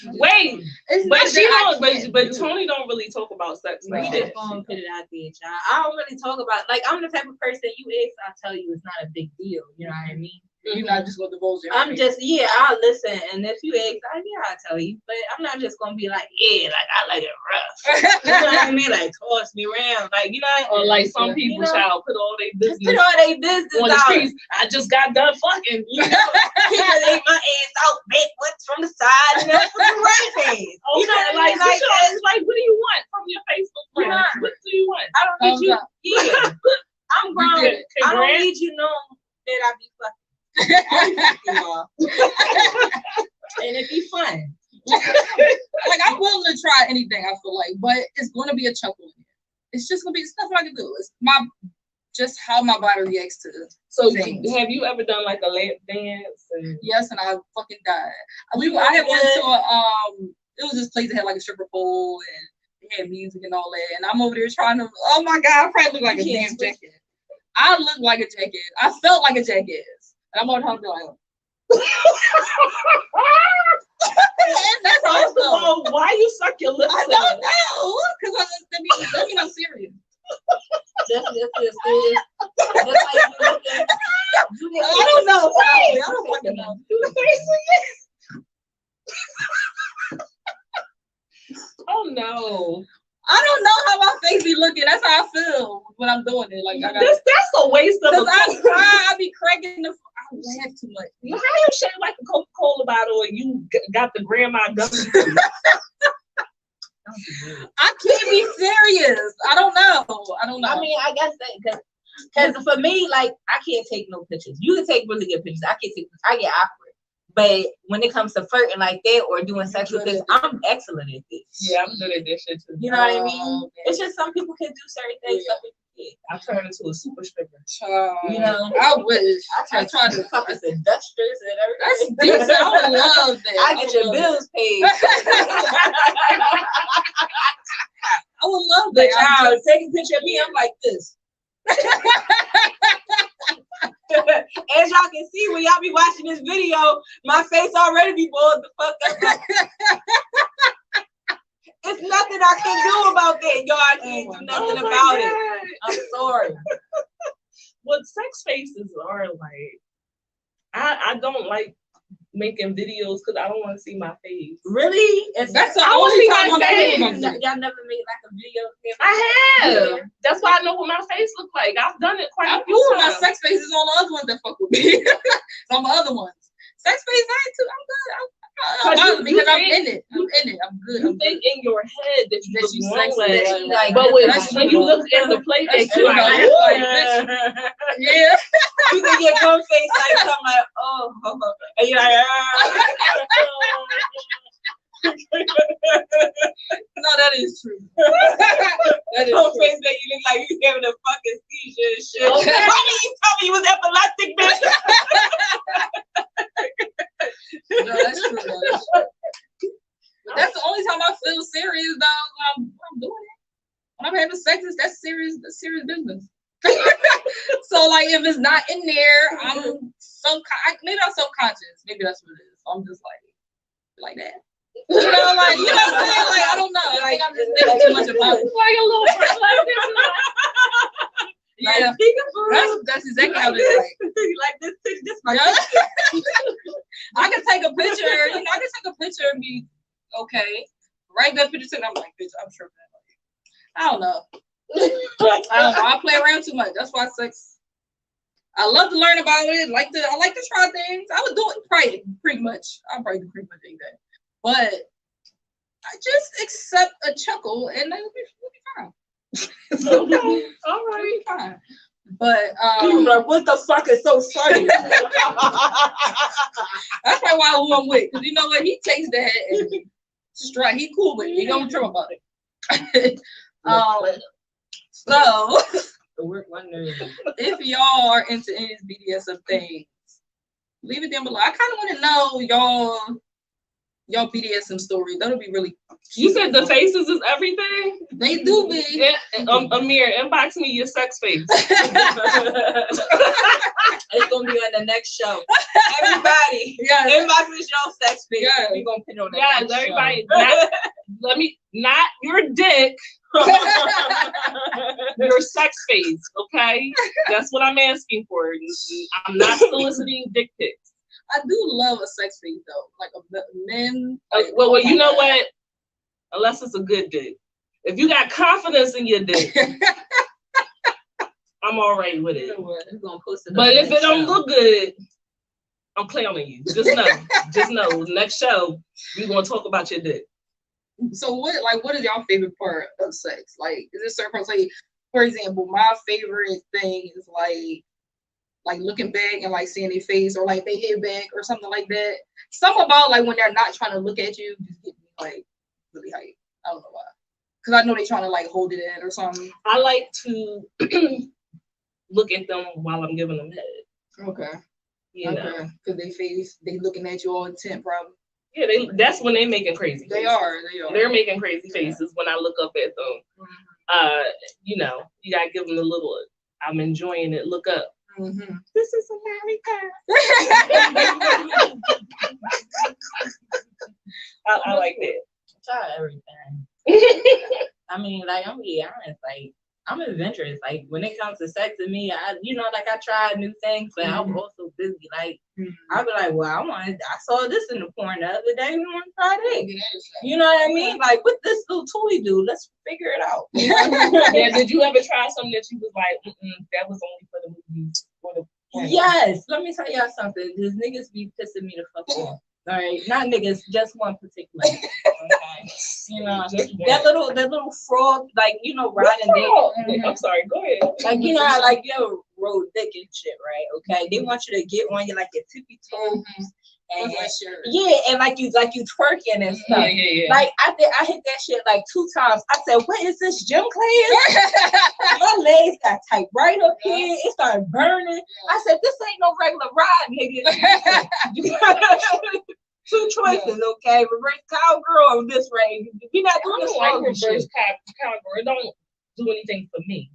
Wait, but she don't. But Tony don't really talk about sex. Like that. Put it out there, child. I don't really talk about. Like, I'm the type of person you ask, I tell you it's not a big deal. You know what I mean? You're not just gonna divulge it. I'm just, I'll listen, and if you ask, I'll tell you. But I'm not just gonna be like, like I like it rough. You know what I mean? Like toss me around, like you know. Or like some people shall put all their business. Put all their business on the streets. I just got done fucking. You know, people ate my ass out backwards from the side, and that's what the right thing. You know, like what do you want from your Facebook friends? What do you want? I don't need you. Yeah, I'm grown. I don't need you knowing that I be fucking. And it'd be fun. Like I'm willing to try anything, I feel like, but it's gonna be a chuckle in it. It's just gonna be nothing I can do. It's just how my body reacts to it. So have you ever done like a lap dance? Yes, and I fucking died. I had went to it was this place that had like a stripper pole and they had music and all that, and I'm over there trying to, oh my god, I probably look like a damn jackass. I look like a jackass. I felt like a jackass. And I'm on top of like, that's awesome. Why you suck your lips? I don't know, because that means I'm serious. That's serious. I don't know. I don't fucking know. Do the face again. Oh no. I don't know how my face be looking. That's how I feel when I'm doing it. Like that's a waste of. Because I be cracking the. I laugh too much. How you shape like a Coca-Cola bottle and you got the grandma gummy? I can't be serious. I don't know. I mean, I guess that because for me, like I can't take no pictures. You can take really good pictures. I can't take. I get awkward. But when it comes to flirting like that or doing sexual things, I'm excellent at this. Yeah, I'm good at this shit too. You know what I mean? Okay. It's just some people can do certain things. Some people can't. I turned into a super stripper. You know? I wish. I try to fuck us industrious and everything. That's decent. I would love that. I get your bills paid. I would love that. Child, take a picture of me, I'm like this. As y'all can see, when y'all be watching this video, my face already be boiled the fuck up. It's nothing I can do about that, y'all. I can't do nothing about it. I'm sorry. Well, sex faces are like, I don't like making videos because I don't want to see my face. Really? That's the only time I'm face. Y'all never made like a video? I have. That's why I know what my face looks like. I've done it quite a few times. My sex faces on the other ones that fuck with me. On the other ones. Sex face, I ain't too. I'm good. Because I'm in it. I'm good. You think in your head that you sexy, like, but when you look in the playback, you're like, yeah. You can get one face like something like, oh, and you're like, no, that is true. That is true. Face that you look like you having a fucking seizure and shit. Okay. Why did you tell me you was epileptic, bitch? No, that's true. But that's the only time I feel serious, though. When I'm doing it. When I'm having sex, that's serious business. So, like, if it's not in there, maybe I'm subconscious. Maybe that's what it is. So I'm just like that. You know what I'm saying? Like, I don't know. Like, I'm just thinking too much about it. Like a little yeah, that's exactly how it is. Like this my I can take a picture. I can take a picture and be okay. Right, that picture. I'm like, bitch, I'm sure that. I don't know. I play around too much. That's why sex. I love to learn about it. I like to try things. I would do it pretty much. I'll probably do pretty much anything. But I just accept a chuckle and then we'll be fine. Okay, all right. We'll be fine. But like, what the fuck is so funny? that's probably why I want with, because you know what, he takes that and straight. He cool with it. He don't trip about it. So if y'all are into any BDSM things, leave it down below. I kind of want to know y'all BDSM story. That'll be really cute. You said the faces is everything? They do be. Yeah, Amir, inbox me your sex face. It's gonna be on the next show. Everybody, inbox me your sex face. Yeah. We're gonna put it on the Yes, next everybody. show. Not your dick. Your sex face, okay? That's what I'm asking for. I'm not soliciting dick pics. I do love a sex face though, like a men. Well, you know what? Unless it's a good dick. If you got confidence in your dick, I'm all right with it. Gonna post it, but if it don't look good, I'm clowning you. Just know. Next show, we're gonna talk about your dick. So what is y'all favorite part of sex? Like, is there certain parts? Like, for example, my favorite thing is like looking back and like seeing their face, or like they head back or something like that. Something about like when they're not trying to look at you just get me like really hyped. I don't know why. Because I know they're trying to like hold it in or something. I like to look at them while I'm giving them head. Okay. You know. Because they looking at you all intent probably. Yeah, that's when they making crazy faces. They are. They're making crazy faces when I look up at them. You know, you gotta give them a little, I'm enjoying it, look up. Mm-hmm. This is America. I like that. Try everything. I mean, like, I'm being honest, like, I'm adventurous. Like, when it comes to sex and me, I try new things, but I'm also busy. Like, I'll be like, well, I saw this in the porn the other day. We want to try that. You know what I mean? Like, what this little toy do? Let's figure it out. Yeah, did you ever try something that you was like, that was only for the movies? Yes. Let me tell y'all something. These niggas be pissing me the fuck off. All right, not niggas, just one particular. Okay, you know that little frog, like riding dick. I'm sorry, go ahead. Like how like road dick and shit, right? Okay, they want you to get on your like your tippy toes, and and like you twerking and stuff. Yeah. Like I hit that shit like 2 times. I said, "What is this, gym class?" My legs got tight right up here. It started burning. I said, "This ain't no regular ride, nigga." 2 choices, okay? Reverse cowgirl or this range. We're not doing this like reverse cowgirl. It don't do anything for me.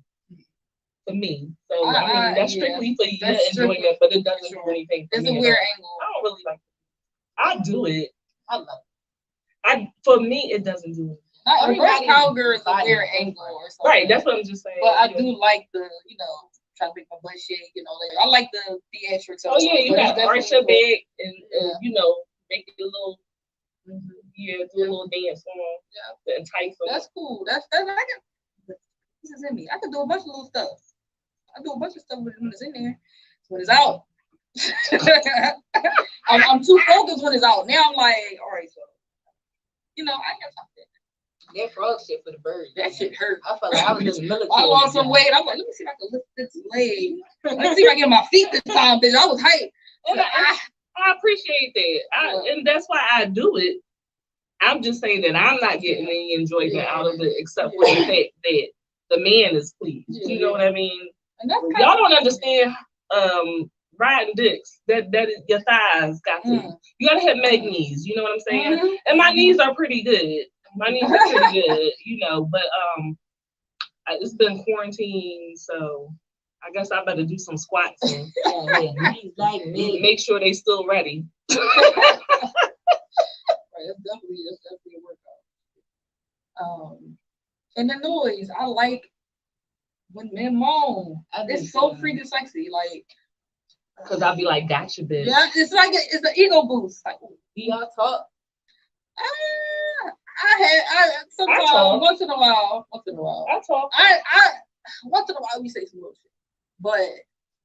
So I mean, that's strictly for your enjoyment, but it doesn't do anything for me. It's a weird angle. I don't really like it. I do it. I love it. For me, it doesn't do it. Reverse cowgirl is a weird angle or something. Right, that's what I'm just saying. But I do like the, trying to make my butt shake, like I like the theatrics. Oh yeah, you got arch your back and make it a little, do a little dance on to entice them. That's cool. That's I can. This is in me. I can do a bunch of little stuff. I do a bunch of stuff when it's in there. When it's out, I'm too focused when it's out. Now I'm like, all right, so I got something. That frog shit for the birds. That shit hurt. I felt like I was in the military. I lost some weight. I'm like, let me see if I can lift this leg. Let's see if I can get my feet this time, bitch. I was hyped. And I appreciate that. And that's why I do it. I'm just saying that I'm not getting any enjoyment out of it except for the fact that the man is pleased. You know what I mean? And that's y'all don't understand riding dicks. That is your thighs got to. You gotta have meg knees. You know what I'm saying? And my knees are pretty good. But it's been quarantine, so I guess I better do some squats and make sure they still ready. That's definitely a workout. And the noise, I like when men moan. It's so freaking sexy, like. Cause I'll be like, "Gotcha, bitch." Yeah, it's like it's an ego boost. Like, do y'all talk? Sometimes once in a while. I talk. Once in a while we say some little shit, but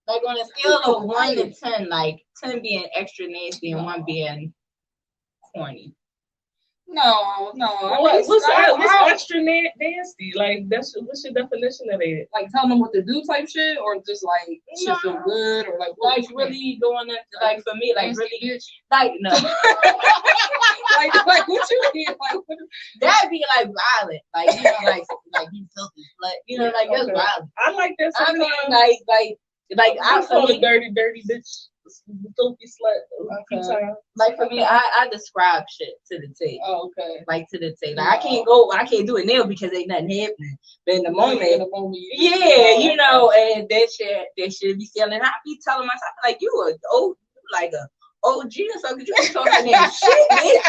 like on a scale of 1 to 10, like 10 being extra nasty and 1 being corny. No. What's extra nasty? Like, what's your definition of that? Like telling them what to do type shit, or just like shit feel good, or like what Like really going into, like for me, like really, bitch. like no, like what you mean? Like what? that'd be like violent, like you know, like you filthy slut, you know, like that's violent. I like that. I mean, like I for call me, it dirty bitch, filthy slut. Okay. like for me, I describe shit to the T. Oh, okay. Like to the T. Like I can't do it now because ain't nothing happening. But in the moment, yeah, you know, and that shit be feeling. I be telling myself like you a old, like a OG or something. You be talking that shit, bitch.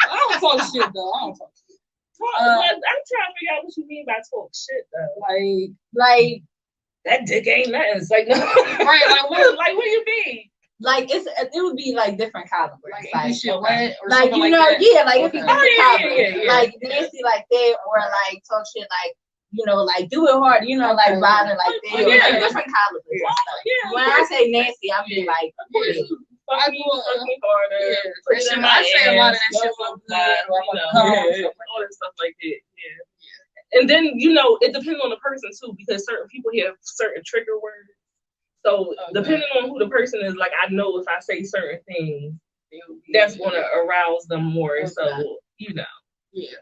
I don't talk shit though. I don't talk shit. I'm trying to figure out what you mean by talk shit though. Like that dick ain't nothing. It's like no. Right, like what? Like what you mean? Like it would be like different calibers. Like shit wet or like something you like know, that. yeah, like if Okay. you get the caliber, Yeah. like nasty like that, or like talk shit like, you know, like do it hard, you know, like violent like that, or like different calibers. And stuff. Yeah. When I say nasty, I mean like Fuck me harder. Yeah. I say a lot of that shit for good, or I'm like, all that stuff like that. Yeah. And then, you know, it depends on the person too, because certain people have certain trigger words. So depending on who the person is, like I know if I say certain things, that's going to arouse them more. Okay. So, you know. Yeah.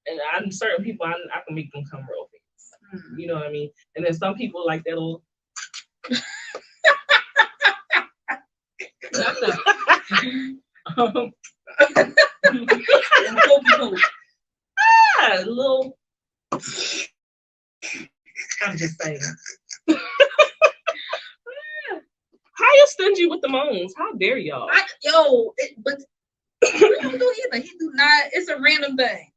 And I'm certain people, I can make them come real fast. Mm-hmm. You know what I mean? And then some people like that'll. Little. I'm just saying. How you stingy with the moans? How dare y'all? But he don't do either. He do not. It's a random thing.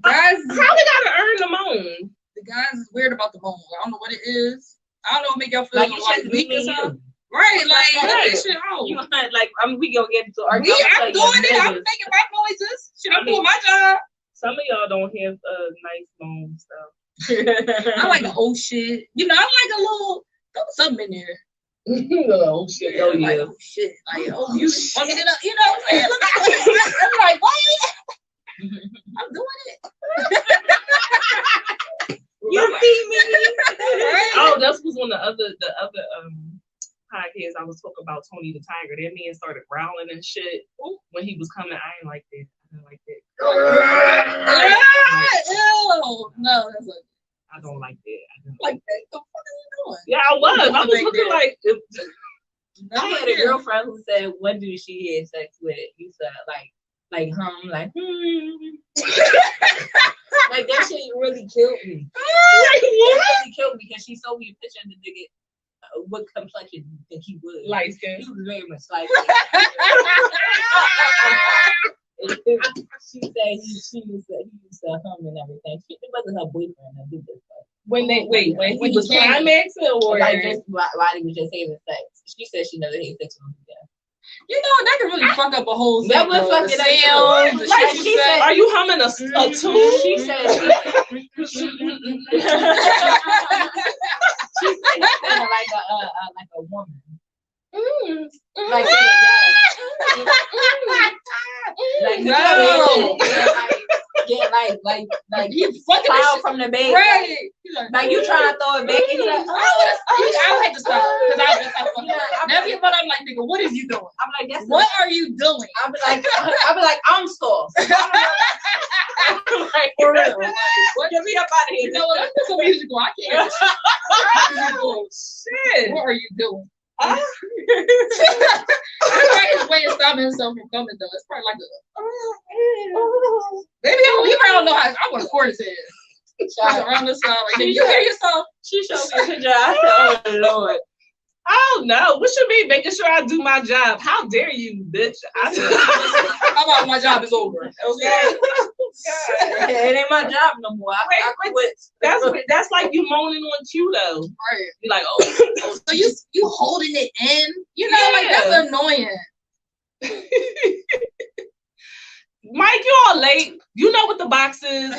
Guys, how they gotta earn the moan? The guys is weird about the moan. I don't know what it is. I don't know what make y'all feel like weak or something. Right, like that shit out. You like, I mean, we gonna get into our. I'm doing it. I'm making my noises. Shit, I'm doing my job. Some of y'all don't have nice moans though. I like the old shit. You know, I like a little something in there. Oh shit! Oh yeah! Like, oh shit! Like, oh, you want me to, you know what I'm saying? I'm like, what? I'm doing it. You see me? Right? Oh, that was on the other podcast. I was talking about Tony the Tiger. That man started growling and shit when he was coming. I ain't like that. I didn't like that. Ew. No, that's like. I don't like that. Like that. The fuck are you doing? Yeah, I was looking like. I had a girlfriend who said, "When do she have sex with?" You said, like like like that shit really killed me. It really killed me because she showed me a picture of the nigga. What complexion do you think he was? Light skin. He was very much light skin. She said he used to hum and everything. It wasn't her boyfriend that did this. When he was climaxing or like just while he was just having sex. She said she never had sex with him again. You know, that could really fuck up a whole thing. That would fuck it up. Like she said, are you humming a tune? She said she sounded like a woman. Like no. Like you fucking cloud from the bed. Right. Like you trying to throw it back and you're like, I would have to stop because I'm like, nigga, what is you doing? I'm like, what are you doing? I'll be like, I'm soft. I'm like, for real. What? Get me up out of here. You know what? Let's put some music on. I can't. Shit. What are you doing? That's like his way of stopping himself from coming though. It's probably like maybe I don't know how. I want to record his head. Around the side, like you hear yourself. She showed me a picture. I said, "Oh Lord." Oh no! What should be making sure I do my job? How dare you, bitch? How about my job is over? Okay. It ain't my job no more. I quit. That's like you moaning on cue though. Right. You're like, oh. So you holding it in? You know, like that's annoying. Mike, you all late. You know what the box is.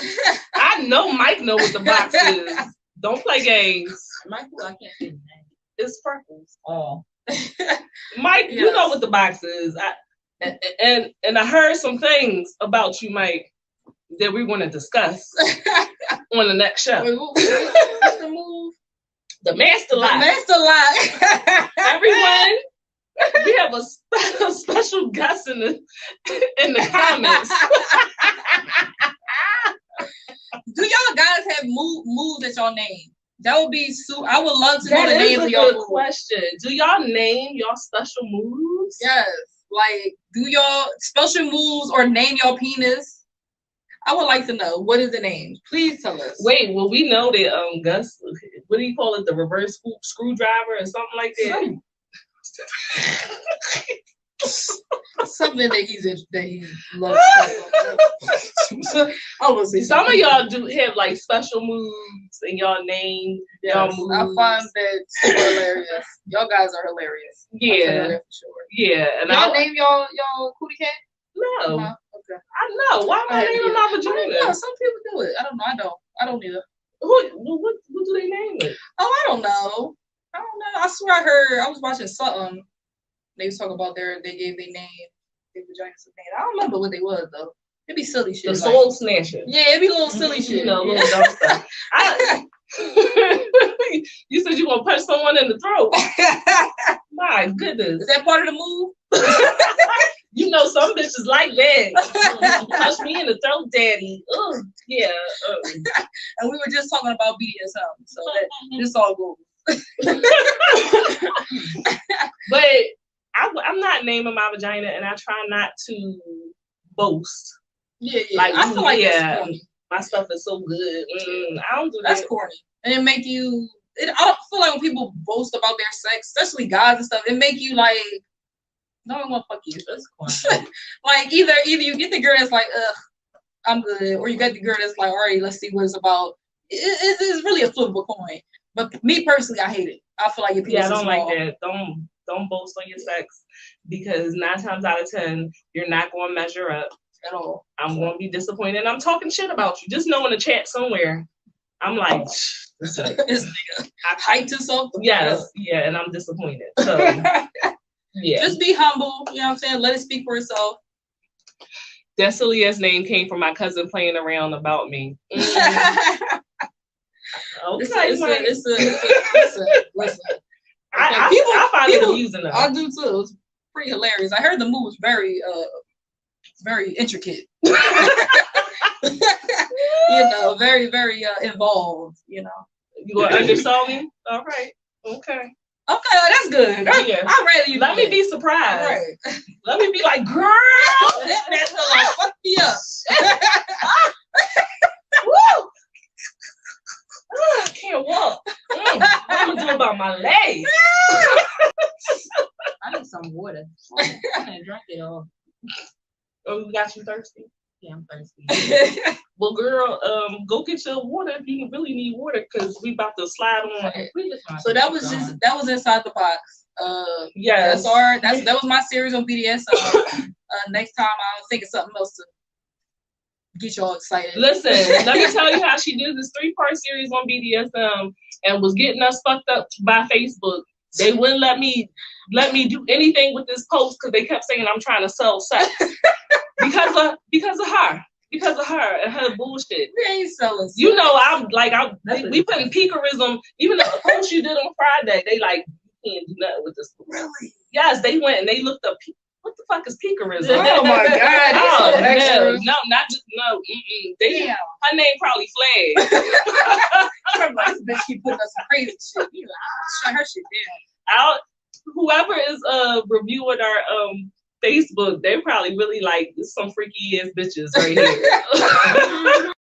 I know Mike know what the box is. Don't play games. Michael, I can't say the name. It's Freckles. Oh. Mike, you know what the box is. And I heard some things about you, Mike, that we're going to discuss on the next show. Wait, what's the move? The master The lock. master lock. Everyone, we have a special guest in the comments. Do y'all guys have moves that y'all name? That would be I would love to know the names of y'all moves. Question. Do y'all name y'all special moves? Yes. Like, do y'all special moves or name y'all penis? I would like to know. What is the name? Please tell us. Wait, well, we know that Gus, what do you call it? The reverse screwdriver or something like that? Something that he loves. I would say some of y'all do have like special moves and y'all name y'all moves. I find that super hilarious. Y'all guys are hilarious. Yeah, for sure. Yeah, and y'all name y'all cootie cat? No. Okay. I know. Why am I naming my vagina? No, some people do it. I don't know. I don't either. What do they name it? Oh, I don't know. I swear I was watching something. They was talking about they gave their name, their vaginas a name. I don't remember what they was though. It'd be silly shit. The soul snatcher. Yeah, it'd be little silly shit. You know, little dumb stuff. You said you gonna punch someone in the throat. My goodness. Is that part of the move? You know, some bitches like that. Punch me in the throat, daddy. Oh, yeah. And we were just talking about BDSM, so this all goes. But I'm not naming my vagina, and I try not to boast. Yeah. Like, I feel like that's corny. My stuff is so good. I don't do that. That's corny. And it make you. I feel like when people boast about their sex, especially guys and stuff, it make you like, no one want to fuck you. That's corny. Like either you get the girl that's like, ugh, I'm good, or you get the girl that's like, all right, let's see what it's about. It's really a flip of a coin. But me personally, I hate it. I feel like if I don't like that. Don't boast on your sex, because 9 times out of 10 you're not going to measure up at all. I'm going to be disappointed. I'm talking shit about you. Just know in the chat somewhere, I'm like, this nigga hyped himself. Yes, yeah, and I'm disappointed. So yeah, just be humble. You know what I'm saying? Let it speak for itself. That silly ass name came from my cousin playing around about me. Okay, listen. I find it amusing though. I do too. It's pretty hilarious. I heard the move was very intricate. Very, very involved, You gonna undersell me? All right. Okay, that's good. Yeah. I'm ready. Let me be surprised. Right. Let me be like, girl, that's like, fuck me up. Woo! I can't walk. What am I do about my legs? I need some water. I can't drink it all. Oh, you got you thirsty? Yeah, I'm thirsty. Well, girl, go get your water if you really need water, because we about to slide on. So that was inside the box. Yes. That was my series on BDSM. Next time I'll think of something else to get y'all excited. Listen, let me tell you how she did this 3-part series on BDSM and was getting us fucked up by Facebook. They wouldn't let me do anything with this post because they kept saying I'm trying to sell sex because of her. Because of her and her bullshit. We ain't selling. You know, we putting peakerism. Even the post you did on Friday, they like, you can't do nothing with this. Really? Yes, they went and they looked up. What the fuck is peakerism? Oh my god! No, not just no. Damn. Her name probably flagged. I'm like, this bitch keep putting us some crazy shit. You know, shut her shit down. Whoever is reviewing our Facebook, they probably really like some freaky ass bitches right here.